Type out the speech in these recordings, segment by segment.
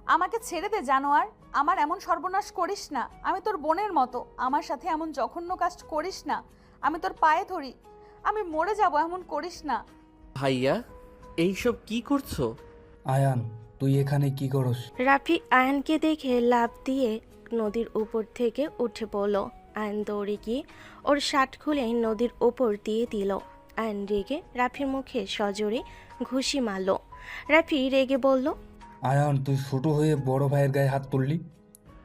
আমাকে ছেড়ে দে জানোয়ার, আমার এমন সর্বনাশ করিস না। আমি তোর বোনের মতো, আমার সাথে এমন জঘন্য কাজ করিস না। আমি তোর পায়ে ধরি, আমি মরে যাব, এমন করিস না। ভাইয়া, এইসব কি করছো? আয়ান, তুই এখানে কি করস? রাফি আয়ানকে দেখে লাফ দিয়ে নদীর উপর থেকে উঠে পড়ল। আয়ন দৌড়ে গিয়ে ওর শার্ট খুলে নদীর উপর দিয়ে দিল। আয়ন রেগে রাফির মুখে সজোরে ঘুষি মারল। রাফি রেগে বলল, আয়ান, তুই ছোট হয়ে বড় ভাইয়ের গায়ে হাত তুললি।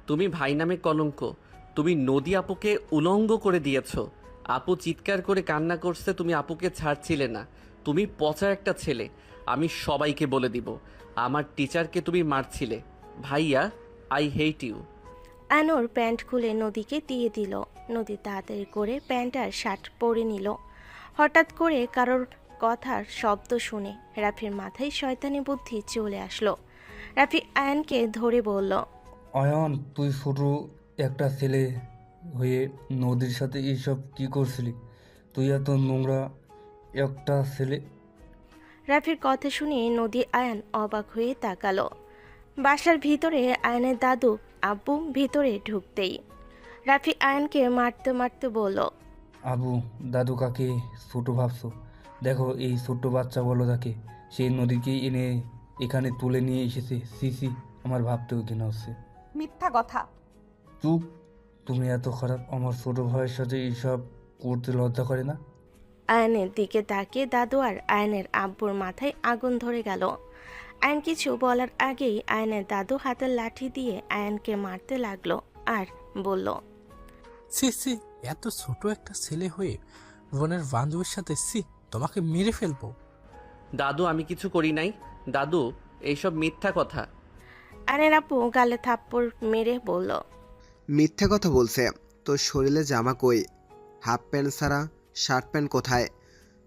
তুমি ভাই নামে কলঙ্ক। তুমি নদী আপুকে উলঙ্গ করে দিয়েছো। আপু চিৎকার করে কান্না করছে, তুমি আপুকে ছাড়ছিলে না। তুমি পচা একটা ছেলে। আমি সবাইকে বলে দিব আমার টিচারকে তুমি মারছিলে। ভাইয়া, আই হেট ইউ। আয়ন ওর প্যান্ট খুলে নদীকে দিয়ে দিল। নদী তাড়াতাড়ি করে প্যান্ট আর শার্ট পরে নিল। হঠাৎ করে কারোর কথার শব্দ শুনে রাফির মাথায় শয়তানি বুদ্ধি চলে আসলো। রাফি আয়নকে ধরে বলল, আয়ান, তুই ছোট একটা ছেলে হয়ে নদীর সাথে এইসব কি করছিলি? তুই এত নোংরা একটা ছেলে। রাফির কথা শুনে নদী আয়ান অবাক হয়ে তাকালো। বাসার ভিতরে আয়নের দাদু আব্বু ভিতরে ঢুকতেই রাফি আয়নকে মারতে মারতে বলল, আবু, দাদু কাকে ছোট ভাবছো? দেখো, এই ছোট্ট বাচ্চা বলো তাকে, সেই নদীকেই এনে এখানে তুলে নিয়ে এসেছে। সি সি, আমার ভাবতেও ঘৃণা হচ্ছে। মিথ্যা কথা। চুপ, তুমি এত খারাপ? আমার ছোট ভাইয়ের সাথে এইসব করতে লজ্জা করে না? আয়নের দিকে তাকিয়ে দাদু আর আয়নের আব্বুর মাথায় আগুন ধরে গেল। আয়ন কিছু বলার আগেই আয়নের দাদু হাতের লাঠি দিয়ে আয়নকে মারতে লাগলো আর বলল, সি সি, এত ছোট একটা ছেলে হয়ে বোনের বান্ধবীর সাথে, সি, তোমাকে মেরে ফেলবো। দাদু, আমি কিছু করি নাই। দাদু, এইসব মিথ্যা কথা। আয়নের আব্বু গালে থাপ্পড় মেরে বলল, মিথ্যে কথা বলছে। তোর শরীরে জামা কই? হাফ প্যান্ট ছাড়া শার্ট প্যান্ট কোথায়?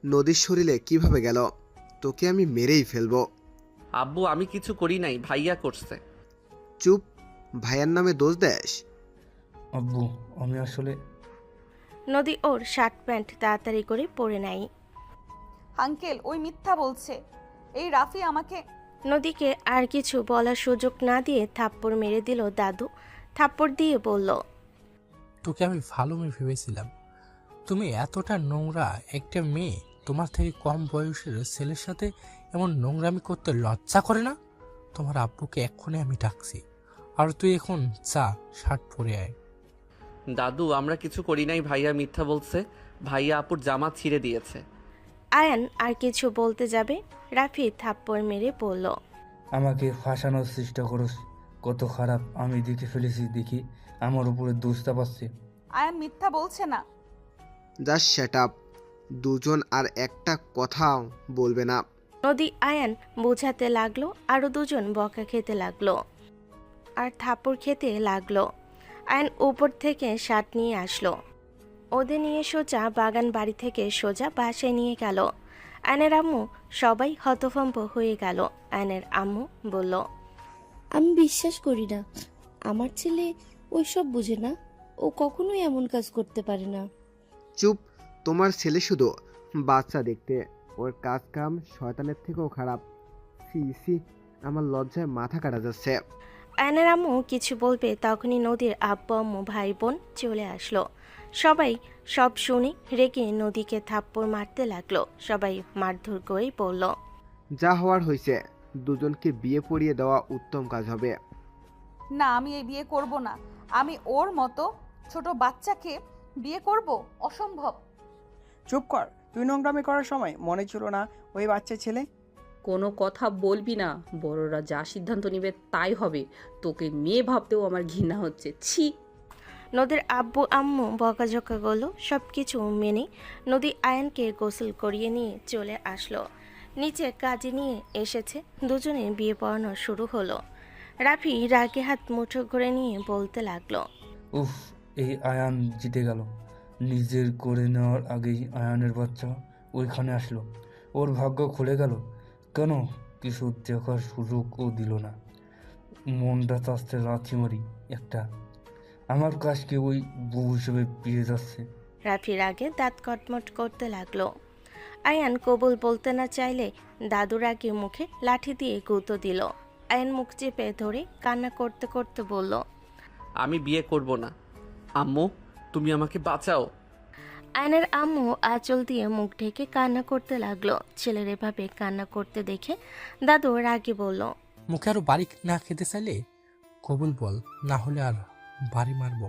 নদীর শরীরে কিভাবে গেল? তোকে আমি মেরেই ফেলবো। আব্বু, আমি কিছু করি নাই, ভাইয়া করছে। চুপ, ভাইয়ার নামে দোষ দেস? আব্বু, আমি আসলে নদী ওর শার্ট প্যান্ট তাড়াতাড়ি করে পরে নেয়। আঙ্কেল, ওই মিথ্যা বলছে। এই রাফি আমাকে। নদীকে আর কিছু বলার সুযোগ না দিয়ে থাপ্পড় মেরে দিল দাদু। থাপ্পড় দিয়ে বলল, তোকে আমি ভালো মেয়ে ভেবেছিলাম। তুমি এতটা নোংরা একটা মেয়ে, তোমার থেকে কম বয়সের ছেলের সাথে এমন নোংরামি করতে লজ্জা করে না? তোমার আব্বুকে এক্ষুনি আমি ডাকছি, আর তুই এখন যা, শার্ট পরে আয়। দাদু, আমরা কিছু করি নাই, ভাইয়া মিথ্যা বলছে। ভাইয়া আপুর জামা ছিঁড়ে দিয়েছে। আয়ান আর কিছু বলতে যাবে, রাফি থাপ্পড় মেরে বলল, আমাকে ফাঁসানোর চেষ্টা করস। কত খারাপ আমি দেখে ফেলেছি, দেখি আমার উপরে দোষ চাপাচ্ছে। আয়ান মিথ্যা বলছে না। Just shut up. দুজন আর একটা কথাও বলবে না। নদী আয়ান বোঝাতে লাগলো, আরও দুজন বকা খেতে লাগলো আর থাপ্পড় খেতে লাগলো। আয়ান উপর থেকে শার্ট নিয়ে আসলো, ওদের নিয়ে সোজা বাগান বাড়ি থেকে সোজা বাসায় নিয়ে গেল। আয়নের আম্মু সবাই হতভম্ব হয়ে গেল। আয়নের আম্মু বলল, আমি বিশ্বাস করি না, আমার ছেলে ওইসব বুঝে না, ও কখনোই এমন কাজ করতে পারে না। চুপ, তোমার ছেলে শুধু বাচ্চা দেখতে, ওর কাজ কাম শয়তানের থেকেও খারাপ। সি সি, আমার লজ্জায় মাথা কাটা যাচ্ছে। আয়নের আম্মু কিছু বলবে তখনই নদীর আব্বু আম্মু ভাই বোন চলে আসলো। সবাই সব শুনে রেগে নদীকে থাপ্পড় মারতে লাগলো। সবাই মারধর করে বলল, যা হওয়ার হয়েছে, দুজনকে বিয়ে পড়িয়ে দেওয়া উত্তম কাজ হবে। না, আমি এই বিয়ে করব না। আমি ওর মতো ছোট বাচ্চাকে বিয়ে করব? অসম্ভব। চুপ কর, তুই নোংরামি করার সময় মনে ছিল না ওই বাচ্চা ছেলে? কোনো কথা বলবি না, বড়রা যা সিদ্ধান্ত নেবে তাই হবে। তোকে মেয়ে ভাবতেও আমার ঘৃণা হচ্ছে, ছি। নদীর আব্বু আম্মু বকাঝকা করলো। সব কিছু মেনে নদী আয়নকে গোসল করিয়ে নিয়ে চলে আসলো। নিচে কাজে নিয়ে এসেছে, দুজনে বিয়ে পড়ানো শুরু হলো। রাফি রাগে হাত মুঠো করে নিয়ে বলতে লাগলো, উফ, এই আয়ান জিতে গেল। নিজের করে নেওয়ার আগেই আয়ানের বাচ্চা ওইখানে আসলো। ওর ভাগ্য খুলে গেল। কেন কিছু দেখার সুযোগও দিল না? মনটা চাচ্ছে লাথি মারি একটা। আমার কাজকে ওই বউ হিসেবে পেয়ে যাচ্ছে। রাফি রাগে দাঁত কটমট করতে লাগলো। আয়ান কবুল বলতে না চাইলে দাদুর আগে মুখে লাঠি দিয়ে গুঁতো দিল। আয়ন মুখ চেপে ধরে কান্না করতে করতে বলল, আমি বিয়ে করব না। আম্মু, তুমি আমাকে বাঁচাও। আয়নের আম্মু আঁচল দিয়ে মুখ ঢেকে কান্না করতে লাগলো। ছেলের এভাবে কান্না করতে দেখে দাদু রাগী বলল, মুখে আরো বাড়ি না খেতে চাইলে কবুল বল, না হলে আর বাড়ি মারবো।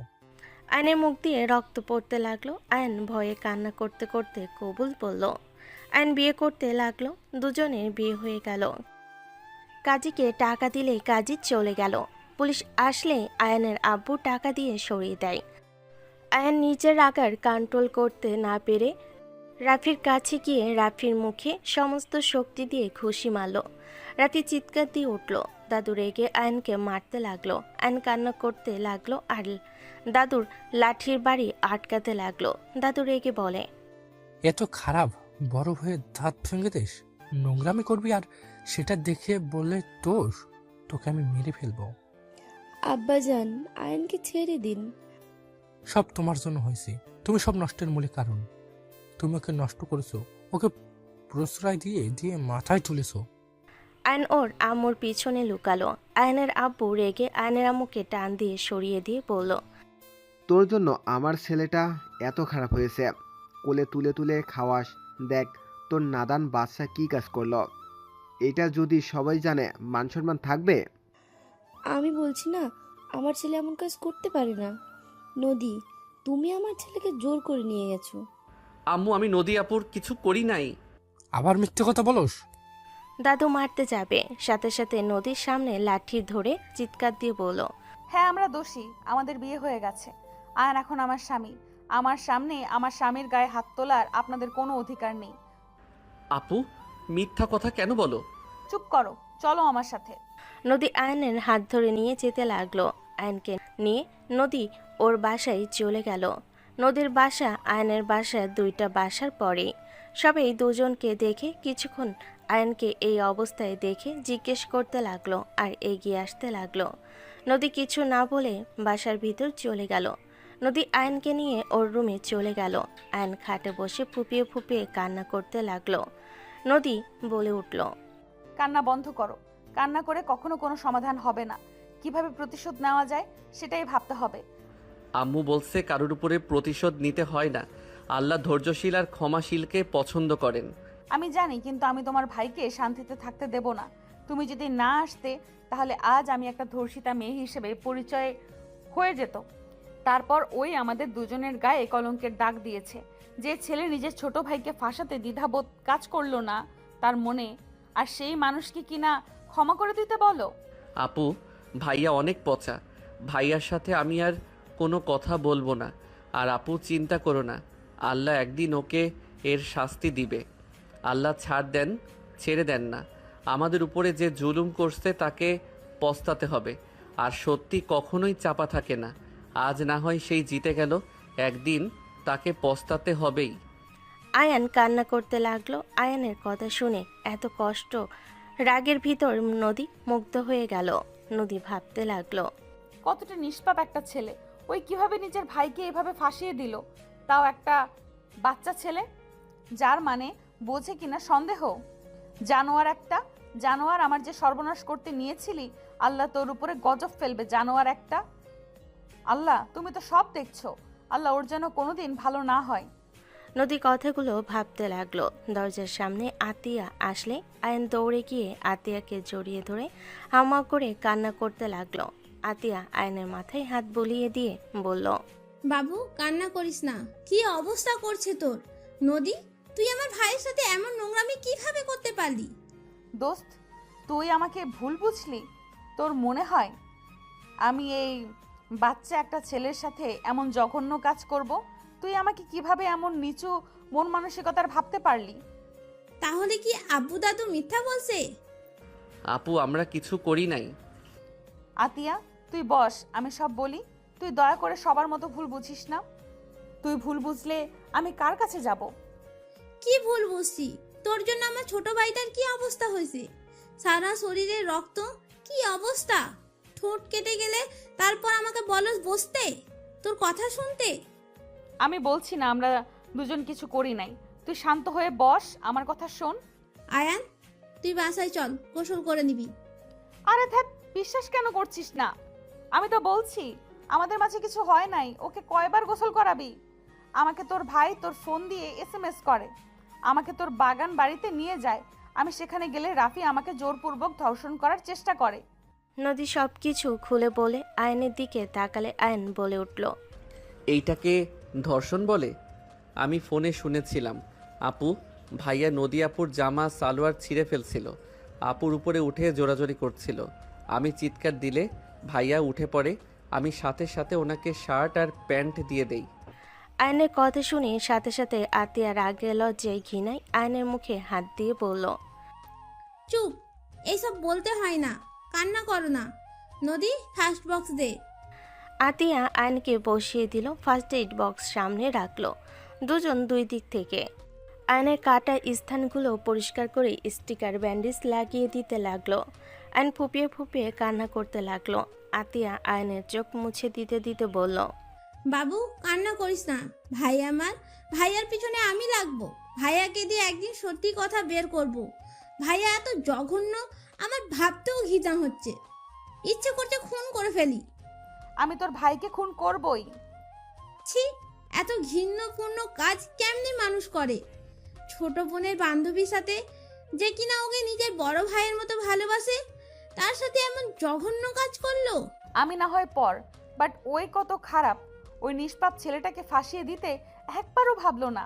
আয়নের মুখ দিয়ে রক্ত পড়তে লাগলো। আয়ন ভয়ে কান্না করতে করতে কবুল বলল। আয়ন বিয়ে করতে লাগলো। দুজনের বিয়ে হয়ে গেল। কাজীকে টাকা দিলেই কাজী চলে গেল। পুলিশ আসলে আয়নের আব্বু টাকা দিয়ে সরিয়ে দেয়। আয়ন নিজের রাগার কন্ট্রোল করতে না পেরে রাফির কাছে গিয়ে রাফির মুখে সমস্ত শক্তি দিয়ে ঘুষি মারল। রাফি চিৎকার দিয়ে উঠল। দাদু রেগে আয়নকে মারতে লাগলো। আয়ন কান্না করতে লাগলো আর দাদুর লাঠির বাড়ি আটকাতে লাগলো। দাদু রেগে বলে, এত খারাপ বড় হয়ে দাঁত ভেঙে দিস, নোংরামি করবি আর সেটা দেখে বললে দোষ, তোকে আমি মেরে ফেলবো। আব্বাজান, আয়নকে ছেড়ে দিন। সব তোমার জন্য হয়েছে, তুমি সব নষ্টের মূলে কারণ। তুমি ওকে নষ্ট করেছো, ওকে প্রশ্রয় দিয়ে দিয়ে মাথায় তুলেছো। আয়ন ওর আম্মুর পিছনে লুকালো। আয়নের আব্বু রেগে আয়নের আম্মুকে টান দিয়ে সরিয়ে দিয়ে বলল, তোর জন্য আমার ছেলেটা এত খারাপ হয়েছে। কোলে তুলে তুলে খাওয়াস, দেখ তোর নাদান বাচ্চা কি কাজ করলো। এটা যদি সবাই জানে মান সম্মান থাকবে? আমি বলছি না, আমার ছেলে এমন কাজ করতে পারে না। নদী, তুমি আমার ছেলেকে জোর করে নিয়ে গেছো। আম্মু, আমি নদী আপুর কিছু করি নাই। আবার মিথ্যে কথা বলোস? দাদু মারতে যাবে, সাথে সাথে নদীর সামনে লাঠি ধরে চিৎকার দিয়ে বলল, হ্যাঁ, আমরা দোষী। আমাদের বিয়ে হয়ে গেছে। আয়ন এখন আমার স্বামী। আমার সামনে আমার স্বামীর গায়ে হাত তোলার আপনাদের কোনো অধিকার নেই। আপু, মিথ্যা কথা কেন বলো? চুপ করো, চলো আমার সাথে। নদী আয়নের হাত ধরে নিয়ে যেতে লাগলো। আয়নকে নিয়ে নদী ওর বাসায় চলে গেল। নদীর বাসা আয়নের বাসা দুইটা বাসার পরে। সবাই দুজনকে দেখে কিছুক্ষণ আয়নকে এই অবস্থায় দেখে জিজ্ঞেস করতে লাগলো আর এগিয়ে আসতে লাগলো। নদী কিছু না বলে বাসার ভিতর চলে গেল। নদী আয়নকে নিয়ে ওর রুমে চলে গেল। আয়ন খাটে বসে ফুপিয়ে ফুপিয়ে কান্না করতে লাগলো। নদী বলে উঠল, কান্না বন্ধ করো। কান্না করে কখনো কোনো সমাধান হবে না। কিভাবে প্রতিশোধ নেওয়া যায় সেটাই ভাবতে হবে। আম্মু বলছে কারোর উপরে প্রতিশোধ নিতে হয় না। আল্লাহ ধৈর্যশীল আর ক্ষমাশীলকে পছন্দ করেন। আমি জানি, কিন্তু আমি তোমার ভাইকে শান্তিতে থাকতে দেব না। তুমি যদি না আসতে তাহলে আজ আমি একটা ধর্ষিতা মেয়ে হিসেবে পরিচয় হয়ে যেত। তারপর ওই আমাদের দুজনের গায়ে কলঙ্কের দাগ দিয়েছে। যে ছেলে নিজের ছোট ভাইকে ফাঁসাতে দ্বিধাবোধ কাজ করলো না তার মনে, আর সেই মানুষকে কিনা ক্ষমা করে দিতে বলো? আপু, ভাইয়া অনেক পচা। ভাইয়ার সাথে আমি আর কোনো কথা বলবো না। আর আপু, চিন্তা করো না, আল্লাহ একদিন ওকে এর শাস্তি দিবে। আল্লাহ ছাড় দেন, ছেড়ে দেন না। আমাদের উপরে যে জুলুম করছে তাকে পস্তাতে হবে। আর সত্যি কখনোই চাপা থাকে না। আজ না হয় সেই জিতে গেল, একদিন তাকে পস্তাতে হবেই। আয়ান কান্না করতে লাগলো। আয়ানের কথা শুনে এত কষ্ট, রাগের ভিতর নদী মুগ্ধ হয়ে গেল। নদী ভাবতে লাগলো, কতটা নিষ্পাপ একটা ছেলে। ওই কিভাবে নিজের ভাইকে এভাবে ফাঁসিয়ে দিল, তাও একটা বাচ্চা ছেলে, যার মানে বোঝে কিনা সন্দেহ। জানোয়ার একটা, জানোয়ার, আমার যে সর্বনাশ করতে নিয়েছিলি, আল্লাহ তোর উপরে গজব ফেলবে, জানোয়ার একটা। আল্লাহ, তুমি তো সব দেখছো। আল্লাহ ওর যেন কোনোদিন ভালো না হয়। নদী কথাগুলো ভাবতে লাগলো। দরজার সামনে আতিয়া আসলে আয়ন দৌড়ে গিয়ে আতিয়াকে জড়িয়ে ধরে হামা করে কান্না করতে লাগলো। আতিয়া আয়নের মাথায় হাত বুলিয়ে দিয়ে বলল, বাবু, কান্না করিস না। কি অবস্থা করছে তোর? নদী, তুই আমার ভাইয়ের সাথে এমন নোংরামি কিভাবে করতে পারলি? দোস্ত, তুই আমাকে ভুল বুঝলি? তোর মনে হয় আমি এই বাচ্চা একটা ছেলের সাথে এমন জঘন্য কাজ করব? তুই আমাকে কিভাবে এমন নিচু মন মানসিকতার ভাবতে পারলি? তাহলে কি আব্বু দাদু মিথ্যা বলছে? আপু, আমরা কিছু করি নাই। আতিয়া, তুই বস, আমি সব বলি। তুই দয়া করে সবার মতো ভুল বুঝিস না। তুই ভুল বুঝলে আমি কার কাছে যাব? কি ভুল বুঝছি? তোর জন্য আমার ছোট ভাইটার কি অবস্থা হয়েছে? সারা শরীরে রক্ত, কি অবস্থা! ঠোঁট কেটে গেলে তারপর আমাকে বলস বসতে, তোর কথা শুনতে। আমি বলছি না আমরা দুজন কিছু করি নাই। তুই শান্ত হয়ে বস, আমার কথা শোন। আয়ান, তুই বাসায় চল, গোসল করে নিবি। আরে ধ্যাত, বিশ্বাস কেন করছিস না? আমি তো বলছি আমাদের মাঝে কিছু হয় নাই। ওকে কয়বার গোসল করাবি? আমাকে তোর ভাই তোর ফোন দিয়ে SMS করে, আমাকে তোর বাগান বাড়িতে নিয়ে যায়। আমি সেখানে গেলে রাফি আমাকে জোরপূর্বক ধর্ষণ করার চেষ্টা করে। নদী সব কিছু খুলে বলে আয়নের দিকে তাকালে আয়ন বলে উঠল, এইটাকে ধর্ষণ বলে? আমি ফোনে শুনেছিলাম আপু ভাইয়া নদী আপুর জামা সালোয়ার ছিঁড়ে ফেলছিল, আপুর উপরে উঠে জোরাজোরি করছিল। আমি চিৎকার দিলে ভাইয়া উঠে পড়ে, আমি সাথে সাথে ওনাকে শার্ট আর প্যান্ট দিয়ে দেই। আয়নের কথা শুনে সাথে সাথে আতিয়া রাগে লজ্জায় ঘৃণায় আয়নের মুখে হাত দিয়ে বলল, চুপ, এইসব বলতে হয় না, কান্না করো না। নদী, ফার্স্ট বক্স দে। আতিয়া আয়নকে বসিয়ে দিল, ফার্স্ট এইড বক্স সামনে রাখলো। দুজন দুই দিক থেকে আয়নের কাটা স্থানগুলো পরিষ্কার করে স্টিকার ব্যান্ডেজ লাগিয়ে দিতে লাগলো। আয়ন ফুপিয়ে ফুপিয়ে কান্না করতে লাগলো। আতিয়া আয়নের চোখ মুছে দিতে দিতে বলল, বাবু, কান্না করিস না। ভাই আমার, ভাইয়ার পিছনে আমি লাগবো। ভাইয়াকে দিয়ে একদিন সত্যি কথা বের করব। ভাইয়া এত জঘন্য, আমার ভাবতেও ঘৃণা হচ্ছে। ইচ্ছে করছে খুন করে ফেলি। আমি তোর ভাইকে খুন করবই। ছি, এত ঘৃণ্যপূর্ণ কাজ কেমনে মানুষ করে? ছোট বোনের বান্ধবীর সাথে, যে কিনা ওকে নিজের বড় ভাইয়ের মতো ভালোবাসে, তার সাথে এমন জঘন্য কাজ করলো। আমি না হয় পর, বাট ওই কত খারাপ। ওই নিষ্পাপ ছেলেটাকে ফাঁসিয়ে দিতে একবারও ভাবলো না।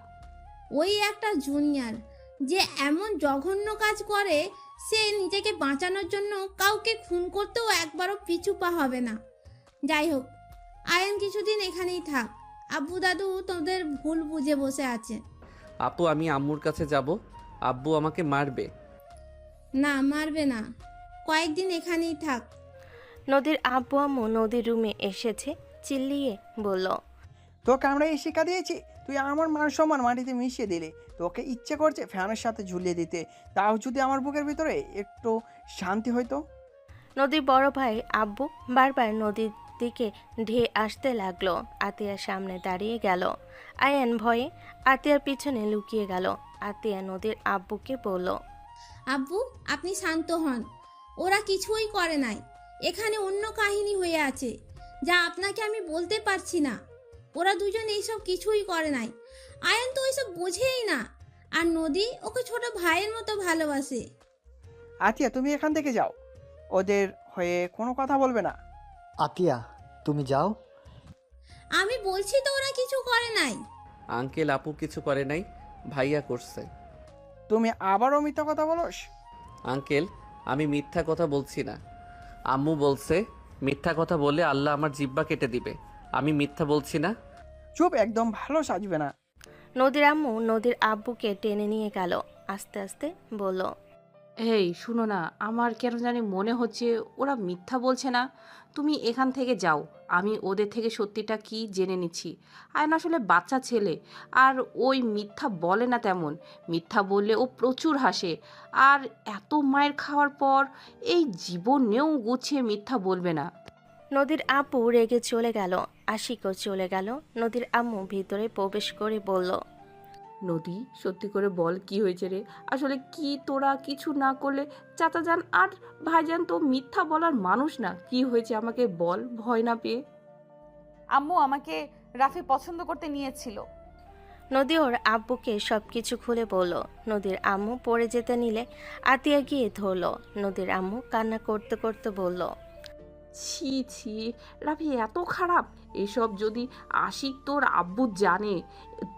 ওই একটা জুনিয়র যে এমন জঘন্য কাজ করে, সে নিজেকে বাঁচানোর জন্য কাউকে খুন করতেও একবারও পিছু পা হবে না। যাই হোক, আয়ন কিছুদিন এখানেই থাক। আব্বু দাদু তোদের ভুল বুঝে বসে আছে। আপু আমি আম্মুর কাছে যাব, আব্বু আমাকে মারবে। না, মারবে না, কয়েকদিন এখানেই থাক। নদীর আব্বু আম্মু নদীর রুমে এসেছে, চিল্লিয়ে বলল, তোকে আমরা এই শিক্ষা দিয়েছি? তুই আমার মান সম্মান মাটিতে মিশিয়ে দিলি। তোকে ইচ্ছে করছে ফ্যানের সাথে ঝুলিয়ে দিতে, তাও যদি আমার বুকের ভিতরে একটু শান্তি হইতো। নদীর বড় ভাই আব্বু বারবার নদীর দিকে ঢেয়ে আসতে লাগলো। আতিয়ার সামনে দাঁড়িয়ে গেল। আয়ান ভয়ে আতিয়ার পিছনে লুকিয়ে গেল। আতিয়া নদীর আব্বুকে বলল, আব্বু, আপনি শান্ত হন। ওরা কিছুই করে নাই। এখানে অন্য কাহিনী হয়ে আছে, যা আপনাকে আমি বলতে পারছি না। ওরা দুজন এইসব কিছুই করে নাই। আয়ন তো ওইসব বোঝেই না। আর নদী ওকে ছোট ভাইয়ের মতো ভালোবাসে। আতিয়া, তুমি এখান থেকে যাও, ওদের হয়ে কোনো কথা বলবে না। আতিয়া, তুমি যাও। আমি বলছি তো ওরা কিছু করে নাই। আঙ্কেল আপু কিছু করে নাই, ভাইয়া করছে। তুমি আবারও মিথ্যা কথা বলোস? আঙ্কেল আমি মিথ্যা কথা বলছি না, আম্মু বলছে মিথ্যা কথা বললে আল্লাহ আমার জিহ্বা কেটে দিবে। আমি মিথ্যা বলছি না। চুপ, একদম ভালো সাজবে না। নদীর আম্মু নদীর আব্বুকে টেনে নিয়ে গেল। আস্তে আস্তে বলল, এই শুনো না, আমার কেন জানি মনে হচ্ছে ওরা মিথ্যা বলছে না। তুমি এখান থেকে যাও, আমি ওদের থেকে সত্যিটা কি জেনে নিচ্ছি। আয়ন আসলে বাচ্চা ছেলে, আর ওই মিথ্যা বলে না তেমন। মিথ্যা বললে ও প্রচুর হাসে, আর এত মায়ের খাওয়ার পর এই জীবনেও গুছিয়ে মিথ্যা বলবে না। নদীর আব্বু রেগে চলে গেল। আশিকও চলে গেল। নদীর আম্মু ভিতরে প্রবেশ করে বলল, নদী, সত্যি করে বল কি হয়েছে রে? আসলে কি তোরা কিছু না করলে চাচাজান আর ভাইজান তো মিথ্যা বলার মানুষ না। কি হয়েছে আমাকে বল, ভয় না পেয়ে। আম্মু আমাকে রাফি পছন্দ করতে নিয়েছিল। নদী ওর আব্বুকে সবকিছু খুলে বলল। নদীর আম্মু পড়ে যেতে নিলে আতিয়া গিয়ে ধরল। নদীর আম্মু কান্না করতে করতে বলল, ছি ছি, রাফি এত খারাপ। এসব যদি আশিক তোর আব্বু জানে,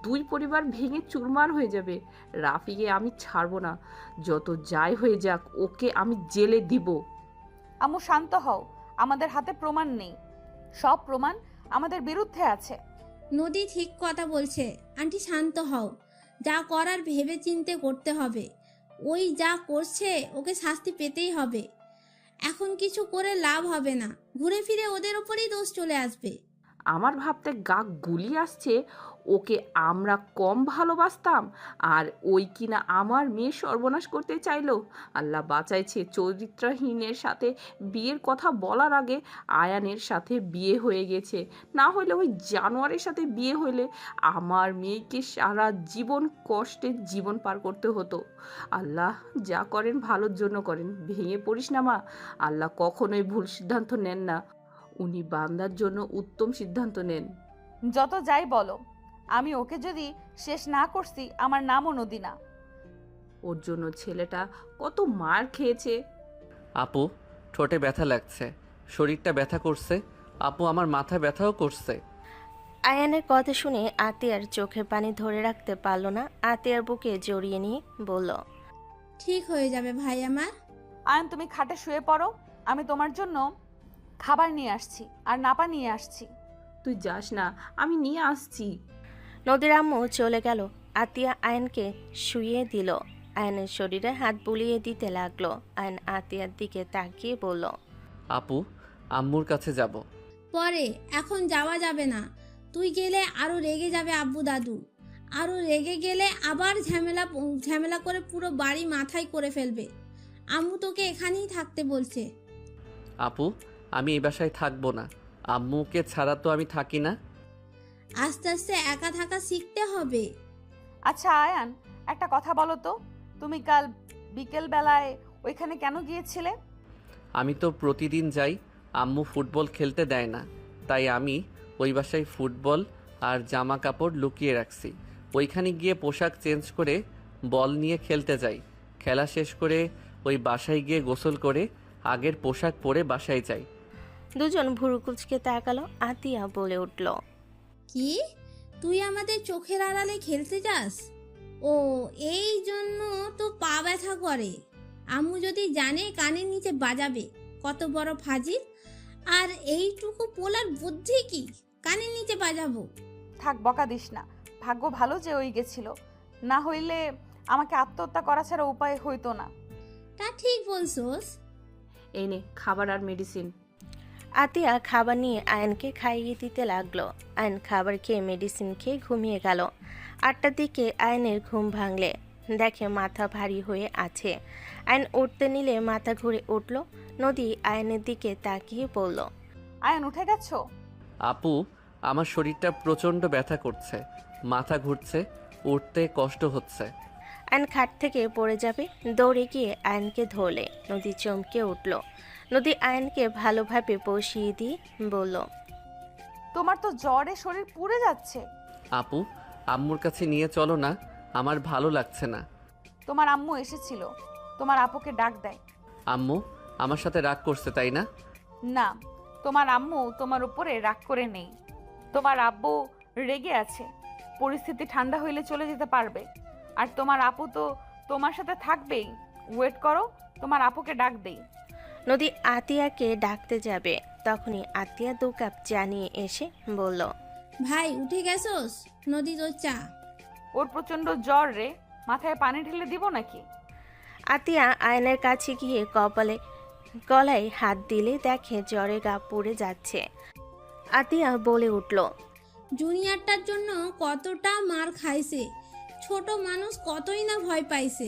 দুই পরিবার ভেঙে চুরমার হয়ে যাবে। রাফিকে আমি ছাড়বো না, যত যাই হয়ে যাক ওকে আমি জেলে দিব। আম্মু শান্ত হও, আমাদের হাতে প্রমাণ নেই। সব প্রমাণ আমাদের বিরুদ্ধে আছে। নদী ঠিক কথা বলছে। আন্টি শান্ত হও, যা করার ভেবে চিন্তে করতে হবে। ওই যা করছে ওকে শাস্তি পেতেই হবে। এখন কিছু করে লাভ হবে না, ঘুরে ফিরে ওদের ওপরেই দোষ চলে আসবে। আমার ভাবতে গা গুলি আসছে। ওকে আমরা কম ভালোবাসতাম আর ওই কিনা আমার মেয়ে সর্বনাশ করতে চাইলো। আল্লাহ বাঁচাইছে, চরিত্রহীনের সাথে বিয়ের কথা বলার আগে আয়ানের সাথে বিয়ে হয়ে গেছে, না হলে ওই জানোয়ারের সাথে বিয়ে হইলে আমার মেয়েকে সারা জীবন কষ্টে জীবন পার করতে হতো। আল্লাহ যা করেন ভালোর জন্য করেন, ভেঙে পড়িস না মা। আল্লাহ কখনোই ভুল সিদ্ধান্ত নেন না, উনি বান্দার জন্য উত্তম সিদ্ধান্ত নেন। যত যাই বলো, আমি ওকে যদি শেষ না করছি আমার নামও নদী না। ওর জন্য ছেলেটা কত মার খেয়েছে। আপু, ঠোঁটে ব্যথা লাগছে, শরীরটা ব্যথা করছে। আপু, আমার মাথা ব্যথাও করছে। আয়ানের কথা শুনে আতিয়ার চোখের পানি ধরে রাখতে পারল না। আতিয়ার বুকে জড়িয়ে নিয়ে বলল, ঠিক হয়ে যাবে ভাই আমার। আয়ন, তুমি খাটে শুয়ে পড়ো, আমি তোমার জন্য খাবার নিয়ে আসছি আর নাপা নিয়ে আসছি। তুই যাস না, আমি নিয়ে আসছি। নদীর আম্মু চলে গেল। আতিয়া আয়নকে শুইয়ে দিল। আয়নের শরীরে হাত বুলিয়ে দিতে লাগলো। আয়ন আতিয়ার দিকে তাকিয়ে বলল, আপু, আম্মুর কাছে যাব। পরে, এখন যাওয়া যাবে না। তুই গেলে আরো রেগে যাবে আব্বু দাদু। আরো রেগে গেলে আবার ঝামেলা করে পুরো বাড়ি মাথায় করে ফেলবে। আম্মু তোকে এখানেই থাকতে বলছে। আপু, আমি এই বাসায় থাকবো না। আম্মুকে ছাড়া তো আমি থাকি না। আস্তে আস্তে একা থাকা শিখতে হবে। আচ্ছা আয়ান, একটা কথা বলো তো, তুমি কাল বিকেল বেলায় ওইখানে কেন গিয়েছিলে? আমি তো প্রতিদিন যাই, আম্মু ফুটবল খেলতে দেয় না, তাই আমি ওই বাসায় ফুটবল আর জামা কাপড় লুকিয়ে রাখছি। ওইখানে গিয়ে পোশাক চেঞ্জ করে বল নিয়ে খেলতে যাই। খেলা শেষ করে ওই বাসায় গিয়ে গোসল করে আগের পোশাক পরে বাসায় যাই। দুজন ভুরু কুচকে তাকালো। আতিয়া বলে উঠল, কি, তুই আমাদের চোখের আড়ালে খেলতে যাস? ও, এই জন্য তো পা ব্যথা করে। আম্মু যদি জানে কানের নিচে বাজাবে। কত বড় ফাজিল! আর এইটুকু পোলার বুদ্ধি কি, কানের নিচে বাজাবো? থাক, বকা দিস না। ভাগ্য ভালো যে ওই গেছিল, না হইলে আমাকে আত্মহত্যা করা ছাড়া উপায় হইতো না। তা ঠিক বলছোস। এই নে খাবার আর মেডিসিন। আতিয়া খাবার নিয়ে আয়নকে খাইয়ে দিতে লাগলো। আয়ন খাবার খেয়ে মেডিসিন খেয়ে ঘুমিয়ে গেল। 8টার দিকে আয়নের ঘুম ভাঙলে দেখে মাথা ভারী হয়ে আছে। আয়ন উঠতে নিলে মাথা ঘুরে উঠল। নদী আয়নের দিকে তাকিয়ে বলল, আয়ন, উঠে গেছো? আপু, আমার শরীরটা প্রচণ্ড ব্যথা করছে, মাথা ঘুরছে, উঠতে কষ্ট হচ্ছে। আয়ন খাট থেকে পড়ে যাবে, দৌড়ে গিয়ে আয়নকে ধরলে। নদী চমকে উঠল। নদী আয়নকে ভালোভাবে বসিয়ে দিয়ে বলল, তোমার তো জ্বরে শরীর পুড়ে যাচ্ছে। আপু, আম্মুর কাছে নিয়ে চলো না, আমার ভালো লাগছে না। তোমার আম্মু এসেছিল, তোমার আপুকে ডাক দেয়। আম্মু আমার সাথে রাগ করছে, তাই না? না, তোমার আম্মু তোমার উপরে রাগ করে নেই। তোমার আব্বু রেগে আছে, পরিস্থিতি ঠান্ডা হইলে চলে যেতে পারবে। আর তোমার আপু তো তোমার সাথে থাকবেই। ওয়েট করো, তোমার আপুকে ডাক দেই। নদী আতিয়াকে ডাকতে যাবে, তখনই আতিয়া 2 কাপ চা নিয়ে এসে বলল, ভাই, উঠে গেছোস? নদী তোর চা। ওর প্রচন্ড জ্বর রে, মাথায় পানি ঢেলে দিব নাকি? আতিয়া আয়নের কাছে গিয়ে গলায় হাত দিলে দেখে জ্বরে গা পুড়ে যাচ্ছে। আতিয়া বলে উঠল, জুনিয়রটার জন্য কতটা মার খাইছে, ছোট মানুষ কতই না ভয় পাইছে।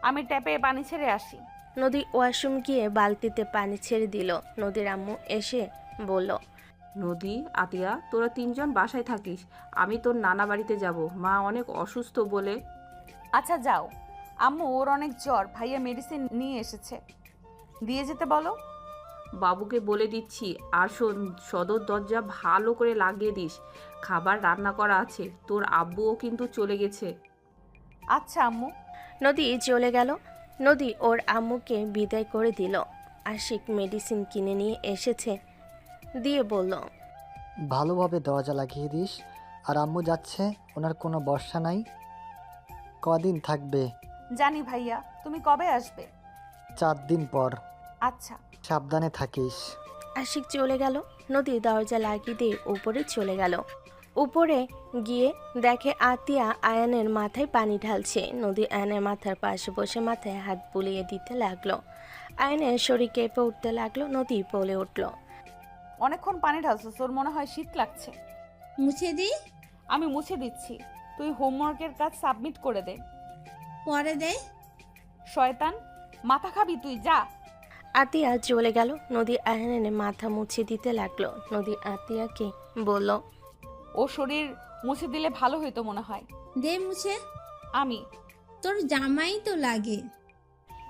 আমি ট্যাপে পানি ছেড়ে আসি। নদী ওয়াশরুম গিয়ে বালতিতে পানি ছেড়ে দিল। নদীর আম্মু এসে বলল, নদী, আতিয়া, তোরা 3 জন বাসায় থাকিস, আমি তোর নানা বাড়িতে যাব, মা অনেক অসুস্থ বলে। আচ্ছা যাও আম্মু, ওর অনেক জ্বর, ভাইয়া মেডিসিন নিয়ে এসেছে, দিয়ে যেতে বলো। বাবুকে বলে দিচ্ছি। আর শোন, সদর দরজা ভালো করে লাগিয়ে দিস, খাবার রান্না করা আছে। তোর আব্বুও কিন্তু চলে গেছে। আচ্ছা আম্মু। নদী চলে গেল। নদী ওর আম্মুকে বিদায় করে দিল। আশিক মেডিসিন কিনে নিয়ে এসেছে, দিয়ে বলল, ভালোভাবে দরজা লাগিয়ে দিস। আর আম্মু যাচ্ছে, ওনার কোনো ভরসা নাই, কদিন থাকবে? জানি ভাইয়া, তুমি কবে আসবে? 4 দিন পর। আচ্ছা। সাবধানে থাকিস। আশিক চলে গেল। নদী দরজা লাগিয়ে দিয়ে উপরে চলে গেল। উপরে গিয়ে দেখে আতিয়া আয়ানের মাথায় পানি ঢালছে। নদী আয়নের মাথার পাশে বসে মাথায় হাত বুলিয়ে দিতে লাগলো। আয়নের শরীর কেঁপে উঠতে লাগলো। নদী বলে উঠল, অনেকক্ষণ পানি ঢালছো, তোর মনে হয় শীত লাগছে। মুছে দি। আমি মুছে দিচ্ছি, তুই হোমওয়ার্কের কাজ সাবমিট করে দে। পরে দে। শয়তান, মাথা খাবি তুই, যা। আতিয়া চলে গেল। নদী আয়ানের মাথা মুছে দিতে লাগলো। নদী আতিয়াকে বলল, ও শরীর মুছে দিলে ভালো হইতো মনে হয়। দে মুছে। আমি তোর জামাই তো লাগে।